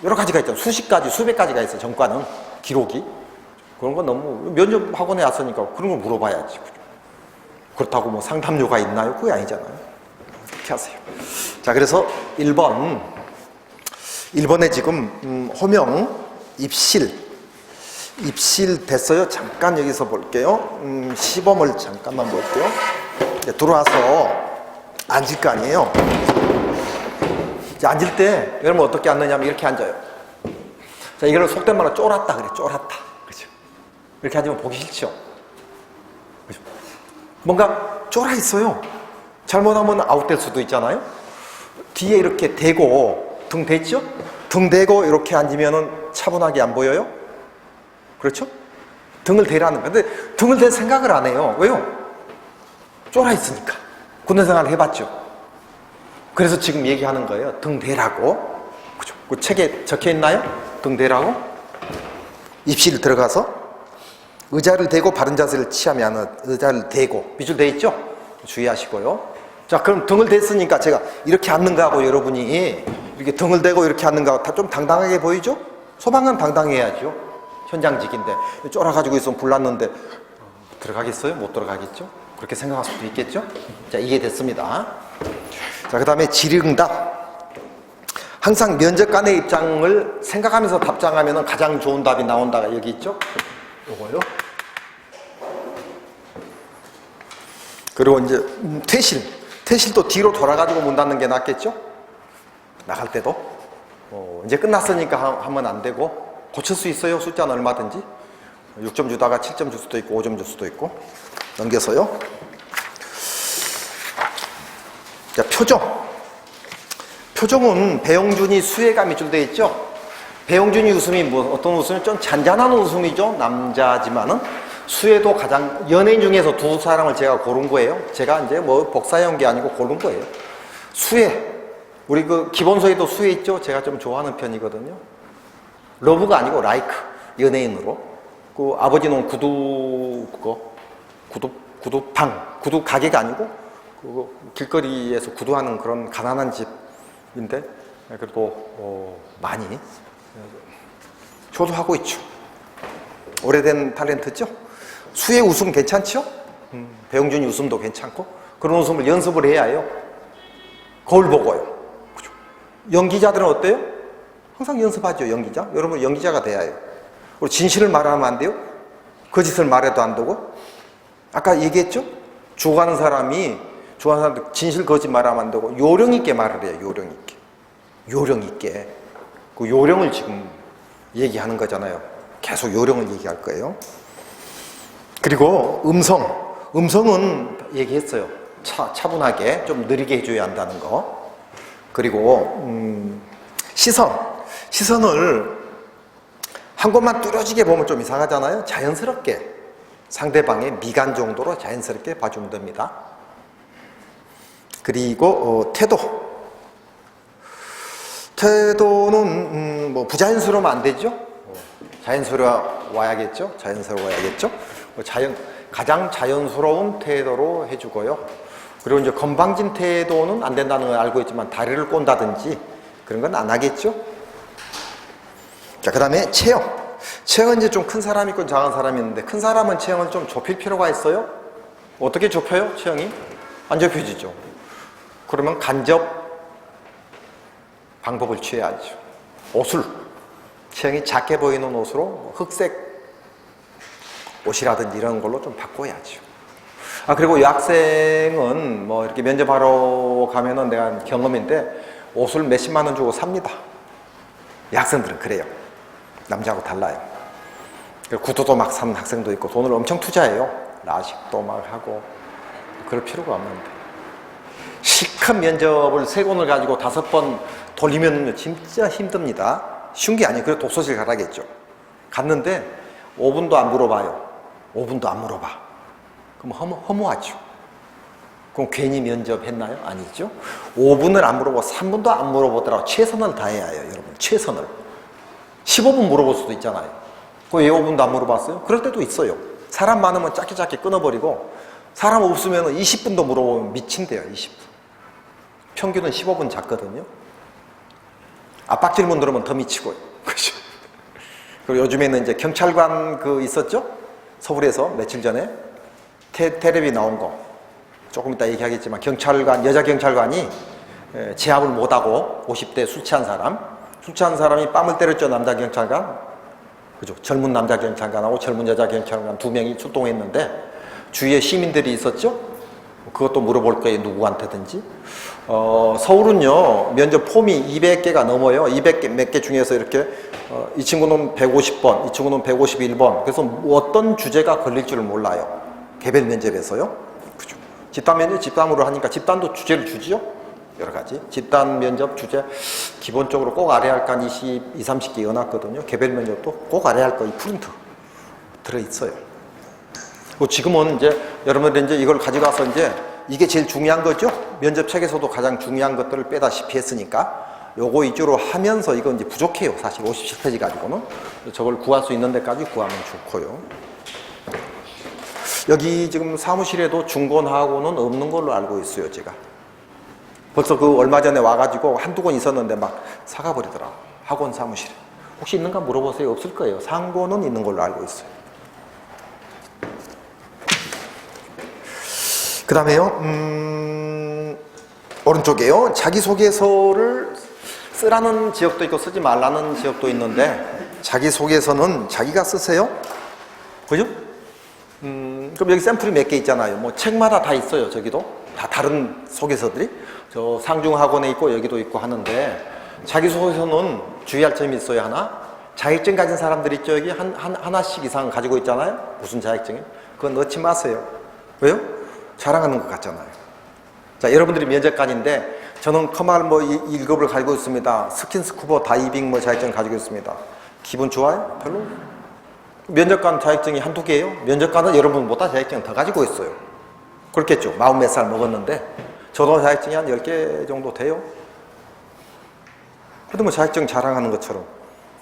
여러 가지가 있잖아요. 수십 가지, 수백 가지가 있어요. 전과는 기록이. 그런 건 너무 면접 학원에 왔으니까 그런 걸 물어봐야지. 그죠? 그렇다고 뭐 상담료가 있나요? 그게 아니잖아요. 그렇게 하세요. 자, 그래서 1번에 지금 호명, 입실 됐어요. 잠깐 여기서 볼게요. 시범을 잠깐만 볼게요. 들어와서 앉을 거 아니에요. 자, 앉을 때 여러분 어떻게 앉느냐면 이렇게 앉아요. 자, 이걸 속된 말로 쫄았다 그래. 쫄았다. 그죠? 이렇게 앉으면 보기 싫죠. 그죠? 뭔가 쫄아 있어요. 잘못하면 아웃될 수도 있잖아요. 뒤에 이렇게 대고 등 대죠? 등 대고 이렇게 앉으면은 차분하게 안 보여요? 그렇죠? 등을 대라는 거야. 근데 등을 댈 생각을 안 해요. 왜요? 쫄아 있으니까. 군대 생활 해봤죠? 그래서 지금 얘기하는 거예요. 등 대라고. 그죠? 그 책에 적혀 있나요? 등 대라고. 입실 들어가서 의자를 대고 바른 자세를 취하면 의자를 대고. 밑줄 대 있죠? 주의하시고요. 자, 그럼 등을 댔으니까 제가 이렇게 앉는 거하고 여러분이 이렇게 등을 대고 이렇게 앉는 거하고 다 좀 당당하게 보이죠? 소방은 당당해야죠. 현장직인데 쫄아가지고 있으면 불났는데 들어가겠어요? 못 들어가겠죠? 그렇게 생각할 수도 있겠죠? 자, 이게 됐습니다. 자, 그 다음에 질의응답. 항상 면접관의 입장을 생각하면서 답장하면 가장 좋은 답이 나온다가 여기 있죠? 요거요. 그리고 이제 퇴실도 뒤로 돌아가지고 문 닫는 게 낫겠죠? 나갈 때도. 이제 끝났으니까 하면 안 되고 고칠 수 있어요. 숫자는 얼마든지. 6점 주다가 7점 줄 수도 있고 5점 줄 수도 있고. 넘겨서요. 자, 표정은 배용준이 수혜가 밑줄되어 있죠. 배용준이 웃음이 뭐 어떤 웃음이 좀 잔잔한 웃음이죠. 남자지만은 수혜도 가장 연예인 중에서 두 사람을 제가 고른 거예요. 제가 이제 뭐 복사해온 게 아니고 고른 거예요. 수혜. 우리 그 기본소에도 수혜 있죠. 제가 좀 좋아하는 편이거든요. 러브가 아니고 라이크. 연예인으로. 그 아버지는 구두 가게가 아니고 그 길거리에서 구두하는 그런 가난한 집인데 그래도 많이 효도하고 있죠. 오래된 탤런트죠. 수혜 웃음 괜찮죠? 배용준이 웃음도 괜찮고 그런 웃음을 연습을 해야 해요. 거울 보고요. 그죠? 연기자들은 어때요? 항상 연습하죠. 연기자. 여러분 연기자가 돼야 해요. 그리고 진실을 말하면 안 돼요. 거짓을 말해도 안 되고. 아까 얘기했죠? 죽어가는 사람들 진실 거짓 말하면 안 되고 요령 있게 말을 해요. 요령 있게. 그 요령을 지금 얘기하는 거잖아요. 계속 요령을 얘기할 거예요. 그리고 음성은 얘기했어요. 차분하게 좀 느리게 해줘야 한다는 거. 그리고 시선을 한 곳만 뚫어지게 보면 좀 이상하잖아요. 자연스럽게 상대방의 미간 정도로 자연스럽게 봐주면 됩니다. 그리고 태도는 뭐 부자연스러우면 안 되죠. 자연스러워야겠죠. 가장 자연스러운 태도로 해주고요. 그리고 이제 건방진 태도는 안 된다는 걸 알고 있지만 다리를 꼰다든지 그런 건 안 하겠죠. 자, 그 다음에 체형은 이제 좀 큰 사람이 있고 작은 사람이 있는데 큰 사람은 체형을 좀 좁힐 필요가 있어요. 어떻게 좁혀요? 체형이? 안 좁혀지죠. 그러면 간접 방법을 취해야죠. 체형이 작게 보이는 옷으로 흑색 옷이라든지 이런 걸로 좀 바꿔야죠. 그리고 여학생은 뭐 이렇게 면접하러 가면은 내가 경험인데 옷을 몇십만 원 주고 삽니다. 여학생들은 그래요. 남자하고 달라요. 구두도 막 사는 학생도 있고 돈을 엄청 투자해요. 라식도 막 하고 그럴 필요가 없는데 실컷 면접을 3권을 가지고 5번 돌리면 진짜 힘듭니다. 쉬운 게 아니에요. 그래서 독서실 가라겠죠. 갔는데 5분도 안 물어봐요. 5분도 안 물어봐. 그럼 허무하죠. 그럼 괜히 면접했나요? 아니죠. 5분을 안 물어보고 3분도 안 물어보더라도 최선을 다해야 해요, 여러분. 최선을. 15분 물어볼 수도 있잖아요. 왜 5분도 안 물어봤어요? 그럴 때도 있어요. 사람 많으면 짧게 끊어버리고 사람 없으면 20분도 물어보면 미친대요, 20분. 평균은 15분 잡거든요. 압박 질문 들으면 더 미치고요. 그죠? 그리고 요즘에는 이제 경찰관 있었죠? 서울에서 며칠 전에 텔레비 나온 거. 조금 이따 얘기하겠지만 여자 경찰관이 제압을 못하고 50대 술 취한 사람이 뺨을 때렸죠, 남자 경찰관. 그죠? 젊은 남자 경찰관하고 젊은 여자 경찰관 2명이 출동했는데 주위에 시민들이 있었죠? 그것도 물어볼 거예요, 누구한테든지. 서울은요, 면접 폼이 200개가 넘어요. 200개 몇 개 중에서 이렇게, 이 친구는 150번, 이 친구는 151번. 그래서 어떤 주제가 걸릴 줄 몰라요. 개별 면접에서요. 그죠? 집단 면접, 집단으로 하니까 집단도 주제를 주지요? 여러 가지. 집단 면접 주제, 기본적으로 꼭 알아야 할 건 20, 30개 넣어놨거든요. 개별 면접도 꼭 알아야 할 거 이 프린트 들어있어요. 그리고 지금은 이제 여러분들이 이제 이걸 가져가서 이제 이게 제일 중요한 거죠. 면접책에서도 가장 중요한 것들을 빼다시피 했으니까 요거 위주로 하면서 이건 이제 부족해요. 사실 57페이지 가지고는. 저걸 구할 수 있는 데까지 구하면 좋고요. 여기 지금 사무실에도 중고하고는 없는 걸로 알고 있어요, 제가. 벌써 얼마 전에 와가지고 한두 권 있었는데 막 사가버리더라고. 학원 사무실에. 혹시 있는가 물어보세요. 없을 거예요. 상고는 있는 걸로 알고 있어요. 그 다음에요, 오른쪽에요. 자기소개서를 쓰라는 지역도 있고 쓰지 말라는 지역도 있는데 자기소개서는 자기가 쓰세요. 그죠? 그럼 여기 샘플이 몇 개 있잖아요. 뭐 책마다 다 있어요. 저기도 다 다른 소개서들이 저 상중학원에 있고 여기도 있고 하는데 자기소개서는 주의할 점이 있어요. 하나, 자격증 가진 사람들 있죠. 여기 하나씩 이상 가지고 있잖아요. 무슨 자격증이? 그건 넣지 마세요. 왜요? 자랑하는 것 같잖아요. 자, 여러분들이 면접관인데 저는 커말 1급을 가지고 있습니다. 스킨스쿠버 다이빙 자격증 가지고 있습니다. 기분 좋아요? 별로. 면접관 자격증이 한두 개예요? 면접관은 여러분보다 자격증 더 가지고 있어요. 그렇겠죠. 40몇 살 먹었는데 저도 자격증이 한 10개 정도 돼요. 그래도 자격증 자랑하는 것처럼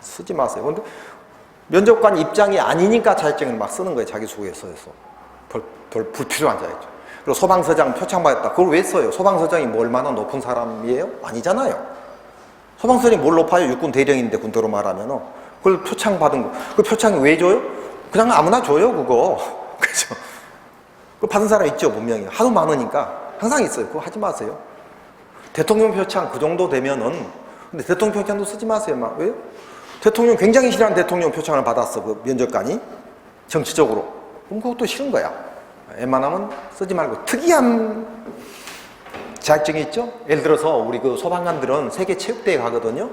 쓰지 마세요. 근데 면접관 입장이 아니니까 자격증을 막 쓰는 거예요. 자기소개서에서. 별 불필요한 자격증. 그리고 소방서장 표창 받았다. 그걸 왜 써요? 소방서장이 뭐 얼마나 높은 사람이에요? 아니잖아요. 소방서장이 뭘 높아요? 육군 대령인데 군대로 말하면. 그걸 표창 받은 거. 그 표창이 왜 줘요? 그냥 아무나 줘요, 그거. 그죠? 그거 받은 사람 있죠, 분명히. 하도 많으니까. 항상 있어요. 그거 하지 마세요. 대통령 표창 그 정도 되면은, 근데 대통령 표창도 쓰지 마세요, 막. 왜요? 대통령 굉장히 싫어하는 대통령 표창을 받았어, 그 면접관이. 정치적으로. 그럼 그것도 싫은 거야. 웬만하면 쓰지 말고. 특이한 자격증이 있죠? 예를 들어서 우리 소방관들은 세계 체육대회 가거든요.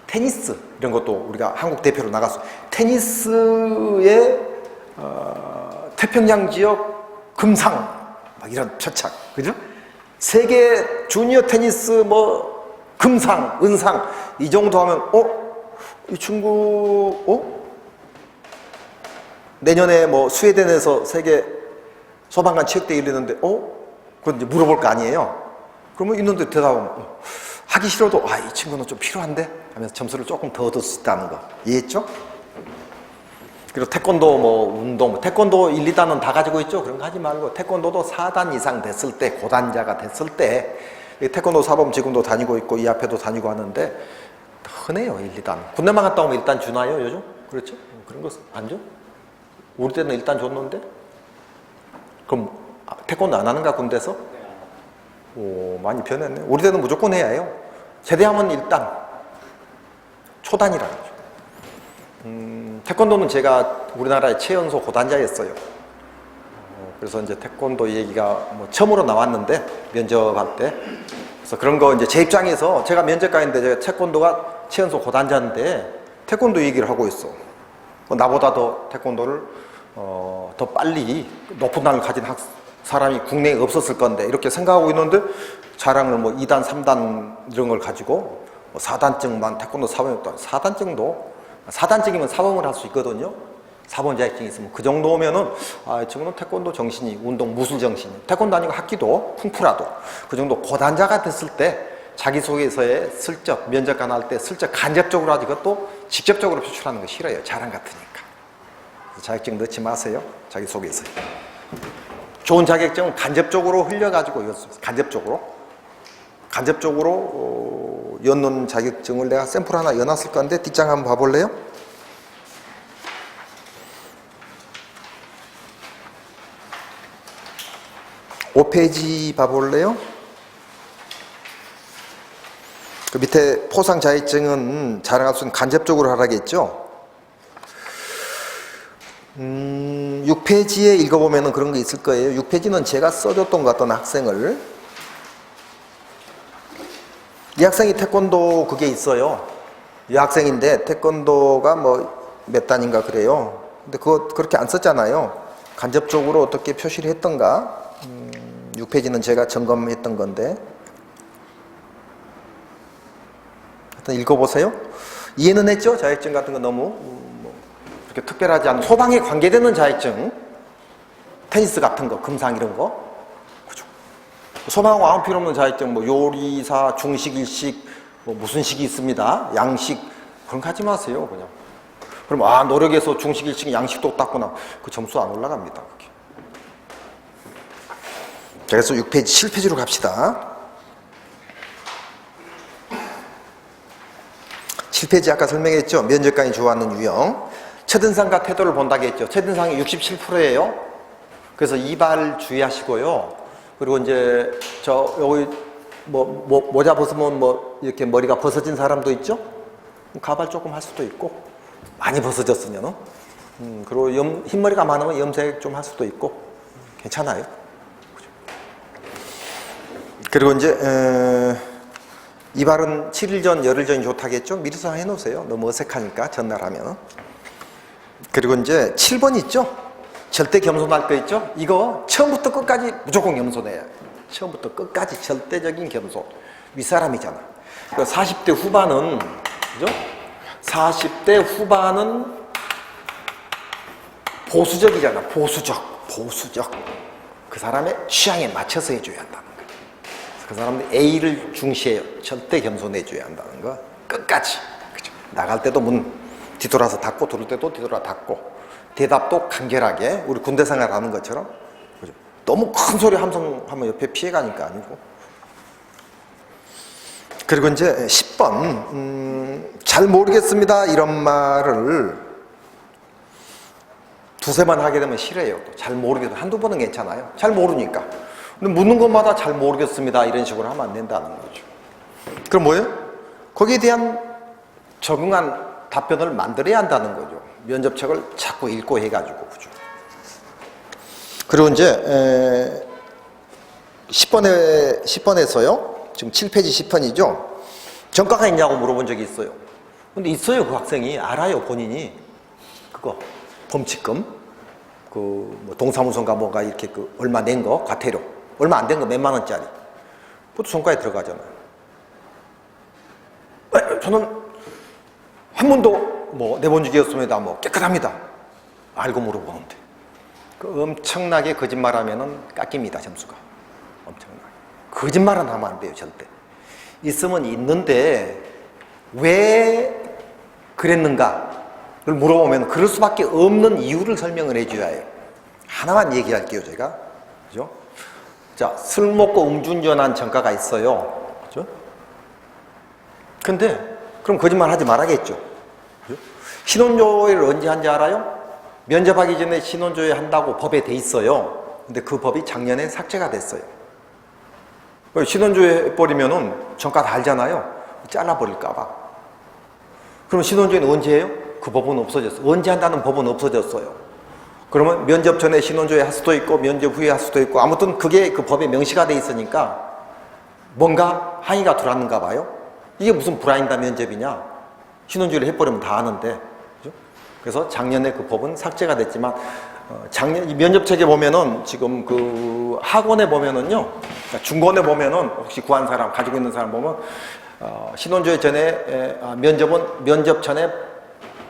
테니스 이런 것도 우리가 한국 대표로 나갔어. 테니스의 태평양 지역 금상 막 이런 표창, 그죠? 세계 주니어 테니스 금상, 은상 이 정도 하면 이 친구 내년에 스웨덴에서 세계 소방관 체육대회 열리는데 그건 이제 물어볼 거 아니에요. 그러면 있는데 대답하면 하기 싫어도 이 친구는 좀 필요한데 하면서 점수를 조금 더 얻을 수 있다는 거 이해했죠? 그리고 태권도 운동 태권도 1, 2단은 다 가지고 있죠? 그런 거 하지 말고 태권도도 4단 이상 됐을 때 고단자가 됐을 때 태권도 사범 지금도 다니고 있고 이 앞에도 다니고 하는데 흔해요. 1, 2단 군대만 갔다 오면 일단 주나요 요즘? 그렇죠? 그런 거 안 줘? 우리 때는 일단 줬는데 그럼 태권도 안 하는가 군대에서? 오, 많이 변했네. 우리 때는 무조건 해야 해요. 제대하면 일단 초단이라는 거죠. 태권도는 제가 우리나라의 최연소 고단자였어요. 그래서 이제 태권도 얘기가 처음으로 나왔는데 면접할 때 그래서 그런 거 이제 제 입장에서 제가 면접관인데 제가 태권도가 최연소 고단자인데 태권도 얘기를 하고 있어. 나보다 더 태권도를 더 빨리 높은 단을 가진 사람이 국내에 없었을 건데 이렇게 생각하고 있는데 자랑을 2단, 3단 이런 걸 가지고 4단증만 태권도 사범이었다. 4단증도 4단증이면 사범을 할 수 있거든요. 4번 자격증이 있으면 그 정도면은 이 친구는 태권도 정신이 운동 무술 정신이 태권도 아니고 학기도 쿵푸라도 그 정도 고단자가 됐을 때 자기소개서에 슬쩍 면접관 할 때 슬쩍 간접적으로 하지 그것도 직접적으로 표출하는 거 싫어요. 자랑 같으니까. 자격증 넣지 마세요. 자기소개서에. 좋은 자격증은 간접적으로 흘려가지고 간접적으로 엿는 자격증을 내가 샘플 하나 여놨을 건데 뒷장 한번 봐볼래요? (5페이지) 봐볼래요? 그 밑에 포상 자격증은 자랑할 수 있는 간접적으로 하라겠죠? 6페이지에 읽어보면 그런 게 있을 거예요. 6페이지는 제가 써줬던 것 같던 학생을 이 학생이 태권도 그게 있어요. 이 학생인데 태권도가 뭐 몇 단인가 그래요. 근데 그거 그렇게 안 썼잖아요. 간접적으로 어떻게 표시를 했던가 6페이지는 제가 점검했던 건데 일단 읽어보세요. 이해는 했죠? 자격증 같은 거 너무 그렇게 특별하지 않은 소방에 관계되는 자격증 테니스 같은 거 금상 이런 거 그죠? 소방하고 아무 필요 없는 자격증 뭐 요리사 중식 일식 뭐 무슨 식이 있습니다. 양식 그런 거 하지 마세요. 그냥 그럼 노력해서 중식 일식 양식도 땄구나 그 점수 안 올라갑니다. 그게. 자, 그래서 6페이지 7페이지로 갑시다. 7페이지 아까 설명했죠. 면접관이 좋아하는 유형 첫인상과 태도를 본다고 했죠. 첫인상이 67%예요 그래서 이발 주의하시고요. 그리고 이제 여기 모자 벗으면 이렇게 머리가 벗어진 사람도 있죠. 가발 조금 할 수도 있고 많이 벗어졌으면 그리고 흰머리가 많으면 염색 좀 할 수도 있고 괜찮아요. 그리고 이제 이발은 7일 전, 열흘 전이 좋다겠죠? 미리서 해놓으세요. 너무 어색하니까 전날 하면. 그리고 이제 7번 있죠? 절대 겸손할 거 있죠? 이거 처음부터 끝까지 무조건 겸손해요. 처음부터 끝까지 절대적인 겸손. 윗사람이잖아. 40대 후반은 그죠? 40대 후반은 보수적이잖아. 보수적. 그 사람의 취향에 맞춰서 해줘야 한다는 거. 그 사람들 A를 중시해요. 절대 겸손해줘야 한다는 거. 끝까지. 그죠? 나갈 때도 문 뒤돌아서 닫고 들어올 때도 뒤돌아 닫고 대답도 간결하게 우리 군대 생활하는 것처럼. 그죠? 너무 큰 소리 함성하면 옆에 피해가니까 아니고. 그리고 이제 10번 잘 모르겠습니다 이런 말을 두세 번 하게 되면 싫어요. 잘 모르겠어요. 한두 번은 괜찮아요. 잘 모르니까. 근데 묻는 것마다 잘 모르겠습니다 이런 식으로 하면 안 된다는 거죠. 그럼 뭐예요? 거기에 대한 적응한 답변을 만들어야 한다는 거죠. 면접책을 자꾸 읽고 해가지고. 그죠? 그리고 이제 10번에서요. 지금 7페이지 10번이죠. 전과가 있냐고 물어본 적이 있어요. 근데 있어요. 그 학생이 알아요. 본인이 그거 범칙금 뭐 동사무소인가 뭐가 이렇게 얼마 낸 거 과태료 얼마 안 된 거 몇만 원짜리 그것도 전과에 들어가잖아요. 저는 한 번도 내본 적이 없습니다. 깨끗합니다. 알고 물어보는데 엄청나게 거짓말하면은 깎입니다. 점수가 엄청나게. 거짓말은 하면 안 돼요. 절대. 있으면 있는데 왜 그랬는가를 물어보면 그럴 수밖에 없는 이유를 설명을 해줘야 해요. 하나만 얘기할게요. 제가. 그죠? 자, 술 먹고 음주운전한 전과가 있어요. 그죠? 근데 그럼 거짓말 하지 말아야겠죠. 그죠? 신원조회를 언제 한지 알아요? 면접하기 전에 신원조회 한다고 법에 돼 있어요. 근데 그 법이 작년에 삭제가 됐어요. 신원조회 해버리면은 전과 다 알잖아요. 잘라버릴까봐. 그럼 신원조회는 언제 해요? 그 법은 없어졌어요. 언제 한다는 법은 없어졌어요. 그러면 면접 전에 신원조회 할 수도 있고 면접 후에 할 수도 있고 아무튼 그게 그 법에 명시가 돼 있으니까 뭔가 항의가 들어왔는가 봐요. 이게 무슨 브라인드 면접이냐. 신원조회를 해버리면 다 아는데. 그죠? 그래서 작년에 그 법은 삭제가 됐지만 작년 이 면접책에 보면은 지금 그 학원에 보면은요, 중고원에 보면은 혹시 구한 사람 가지고 있는 사람 보면 신원조회 전에 면접은 면접 전에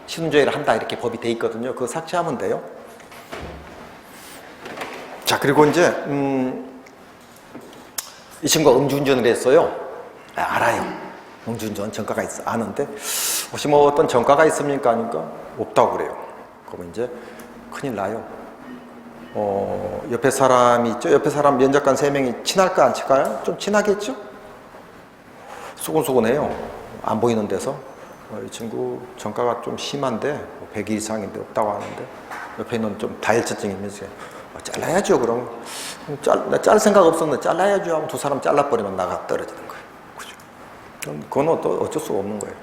신운전을 한다 이렇게 법이 돼 있거든요. 그거 삭제하면 돼요. 자, 그리고 이제 이 친구가 음주운전을 했어요. 알아요. 음주운전 전과가 있어. 아는데 혹시 뭐 어떤 전과가 있습니까? 하니까 없다고 그래요. 그러면 이제 큰일 나요. 옆에 사람이 있죠. 옆에 사람 면접관 3명이 친할까 안 친할까요? 좀 친하겠죠? 수근수근해요. 안 보이는 데서. 이 친구 전과가 좀 심한데 100일 이상인데 없다고 하는데 옆에 있는 좀 다혈질증이면서 잘라야죠. 그럼 짤 생각 없었는데 잘라야죠 하면 두 사람 잘라버리면 나가 떨어지는 거예요. 그죠? 그건 또 어쩔 수가 없는 거예요.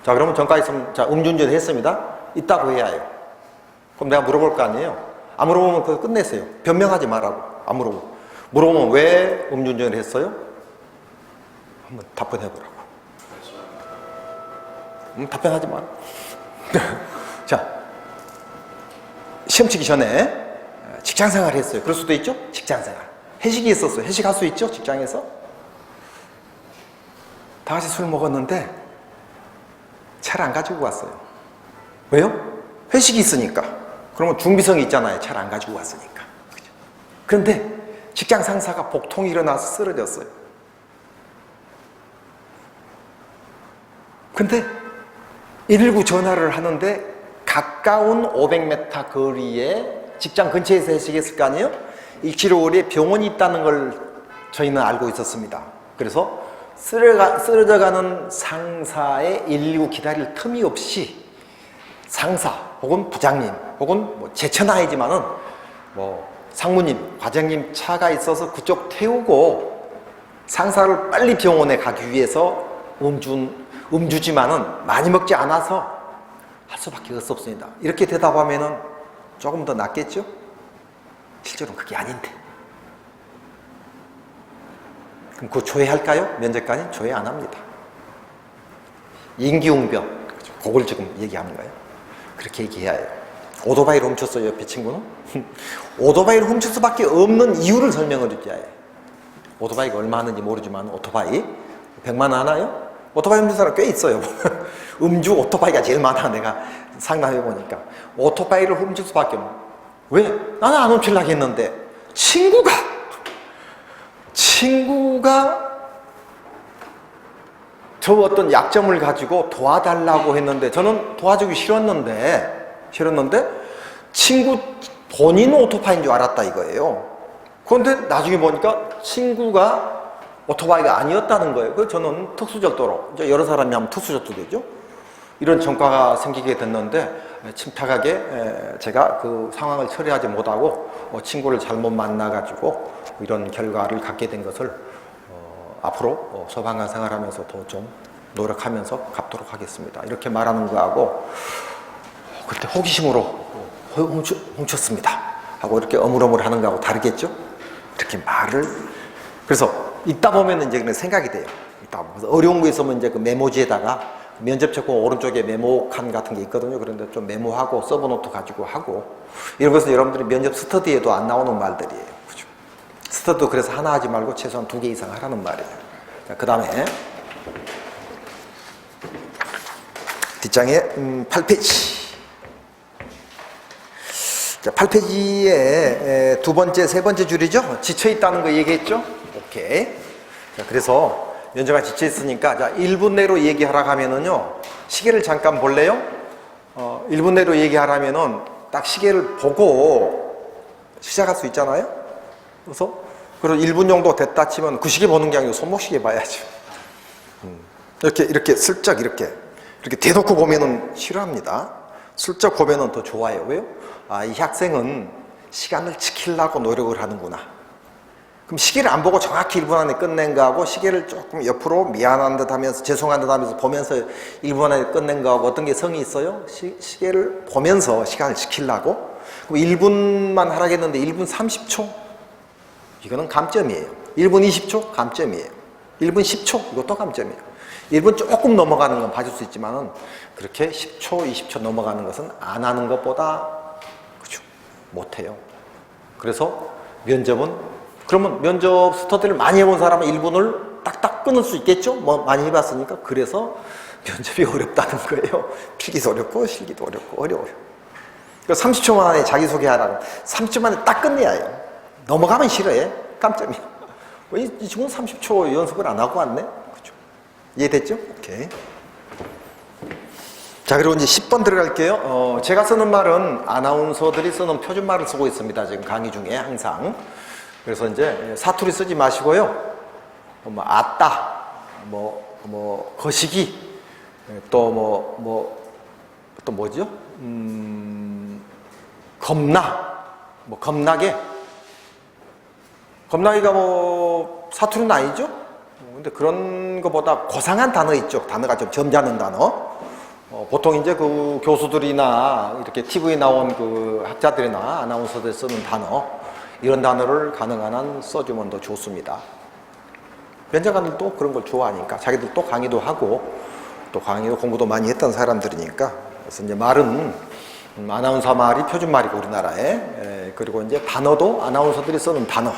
자, 그러면 전과 있으면 자, 음주운전 했습니다. 있다고 해야 해요. 그럼 내가 물어볼 거 아니에요. 안 물어보면 그거 끝내세요. 변명하지 말라고. 안 물어보고. 물어보면 왜 음주운전을 했어요? 한번 답변해보라고. 답변하지 마라. 자, 시험 치기 전에 직장생활 했어요. 그럴 수도 있죠? 직장생활. 회식이 있었어요. 회식할 수 있죠? 직장에서. 다 같이 술 먹었는데 차를 안 가지고 왔어요. 왜요? 회식이 있으니까. 그러면 준비성이 있잖아요. 차를 안 가지고 왔으니까. 그죠? 그런데 직장 상사가 복통이 일어나서 쓰러졌어요. 근데 119 전화를 하는데 가까운 500m 거리에 직장 근처에서 회식했을 거 아니에요? 익시로울에 병원이 있다는 걸 저희는 알고 있었습니다. 그래서 쓰러져가는 상사의 119 기다릴 틈이 없이 상사 혹은 부장님 혹은 뭐 제천하이지만은 뭐 상무님, 과장님 차가 있어서 그쪽 태우고 상사를 빨리 병원에 가기 위해서 음주지만은 많이 먹지 않아서 할 수밖에 없습니다. 이렇게 대답하면은 조금 더 낫겠죠? 실제로는 그게 아닌데. 그럼 그거 조회할까요? 면접관이 조회 안 합니다. 인기응변, 그걸 지금 얘기하는 거예요. 그렇게 얘기해야 해요. 오토바이를 훔쳤어요, 옆에 친구는? 오토바이를 훔칠 수밖에 없는 이유를 설명을 해줘야 해요. 오토바이가 얼마 하는지 모르지만 오토바이 100만 원 하나요? 오토바이 훔친 사람 꽤 있어요. 음주 오토바이가 제일 많아. 내가 상담해보니까 오토바이를 훔칠 수밖에 없는. 왜? 나는 안 훔치려고 했는데 친구가 저 어떤 약점을 가지고 도와달라고 했는데 저는 도와주기 싫었는데 친구 본인 오토바이인 줄 알았다 이거예요. 그런데 나중에 보니까 친구가 오토바이가 아니었다는 거예요. 그래서 저는 특수절도로, 이제 여러 사람이 하면 특수절도 되죠. 이런 전과가 생기게 됐는데 침착하게 제가 그 상황을 처리하지 못하고 친구를 잘못 만나가지고 이런 결과를 갖게 된 것을 앞으로 소방관 생활하면서 더 좀 노력하면서 갚도록 하겠습니다. 이렇게 말하는 거하고 그때 호기심으로 훔쳤습니다 하고 이렇게 어물어물 하는 거하고 다르겠죠? 이렇게 말을 그래서 있다 보면 이제 그냥 생각이 돼요. 있다 보면 어려운 거 있으면 이제 그 메모지에다가 면접 체크 오른쪽에 메모칸 같은 게 있거든요. 그런데 좀 메모하고 서브노트 가지고 하고 이런 것은 여러분들이 면접 스터디에도 안 나오는 말들이에요. 그죠? 스터디도 그래서 하나 하지 말고 최소한 2개 이상 하라는 말이에요. 자, 그 다음에 뒷장에 8페이지. 자, 8페이지에 두 번째, 세 번째 줄이죠? 지쳐있다는 거 얘기했죠? 오케이. 자, 그래서 면접관 지쳐있으니까 자, 1분 내로 얘기하라고 하면은요, 시계를 잠깐 볼래요? 1분 내로 얘기하라면은 딱 시계를 보고 시작할 수 있잖아요? 그래서 1분 정도 됐다 치면 그 시계 보는 게 아니고 손목시계 봐야죠. 이렇게 슬쩍 이렇게 대놓고 보면은 싫어합니다. 슬쩍 보면은 더 좋아요. 왜요? 아, 이 학생은 시간을 지키려고 노력을 하는구나. 그럼 시계를 안 보고 정확히 1분 안에 끝낸 거하고 시계를 조금 옆으로 미안한 듯 하면서 죄송한 듯 하면서 보면서 1분 안에 끝낸 거하고 어떤 게 성이 있어요? 시계를 보면서 시간을 지키려고? 그럼 1분만 하라겠는데 1분 30초? 이거는 감점이에요. 1분 20초? 감점이에요. 1분 10초? 이것도 감점이에요. 1분 조금 넘어가는 건 봐줄 수 있지만은 그렇게 10초, 20초 넘어가는 것은 안 하는 것보다 그죠? 못해요. 그래서 면접은 그러면 면접 스터디를 많이 해본 사람은 1분을 딱딱 끊을 수 있겠죠? 뭐 많이 해봤으니까. 그래서 면접이 어렵다는 거예요. 필기도 어렵고 실기도 어렵고 어려워요. 30초 만에 자기소개하라고 30초 만에 딱 끝내야 해요. 넘어가면 싫어해. 깜짝이야. 이 친구는 30초 연습을 안 하고 왔네? 그죠? 이해됐죠? 오케이. 자, 그리고 이제 10번 들어갈게요. 제가 쓰는 말은 아나운서들이 쓰는 표준말을 쓰고 있습니다. 지금 강의 중에 항상. 그래서 이제 사투리 쓰지 마시고요. 뭐, 아따, 거시기, 또 뭐죠? 겁나, 겁나게. 겁나기가 사투리는 아니죠? 근데 그런 것보다 고상한 단어 있죠. 단어가 좀 점잖은 단어. 보통 이제 그 교수들이나 이렇게 TV에 나온 그 학자들이나 아나운서들 쓰는 단어, 이런 단어를 가능한 한 써주면 더 좋습니다. 면접관들도 그런 걸 좋아하니까, 자기들도 강의도 하고, 또 강의도 공부도 많이 했던 사람들이니까. 그래서 이제 말은, 아나운서 말이 표준말이고, 우리나라에. 그리고 이제 단어도 아나운서들이 쓰는 단어,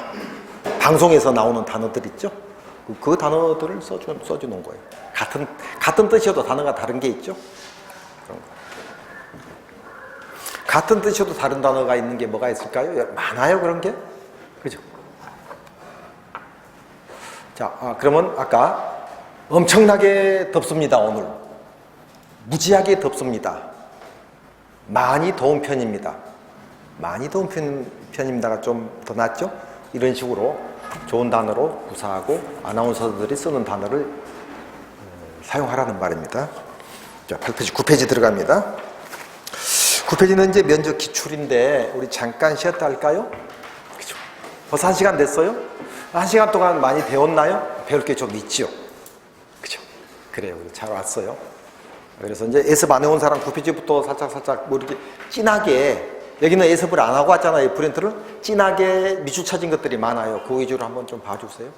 방송에서 나오는 단어들 있죠? 그 단어들을 써주는 거예요. 같은 뜻이어도 단어가 다른 게 있죠? 그런 거. 같은 뜻이어도 다른 단어가 있는 게 뭐가 있을까요? 많아요, 그런 게? 그죠? 자, 그러면 아까 엄청나게 덥습니다, 오늘. 무지하게 덥습니다. 많이 더운 편입니다. 많이 더운 편입니다가 좀 더 낫죠? 이런 식으로 좋은 단어로 구사하고 아나운서들이 쓰는 단어를 사용하라는 말입니다. 자, 8페이지, 9페이지 들어갑니다. 9페이지는 이제 면접 기출인데 우리 잠깐 쉬었다 할까요? 그죠? 벌써 1시간 됐어요? 1시간 동안 많이 배웠나요? 배울 게 좀 있죠? 그죠? 그래요. 잘 왔어요. 그래서 이제 예습 안 해온 사람 9페이지부터 살짝 이렇게 진하게, 여기는 예습을 안 하고 왔잖아요. 프린트를 진하게 미주쳐진 것들이 많아요. 그 위주로 한번 좀 봐주세요.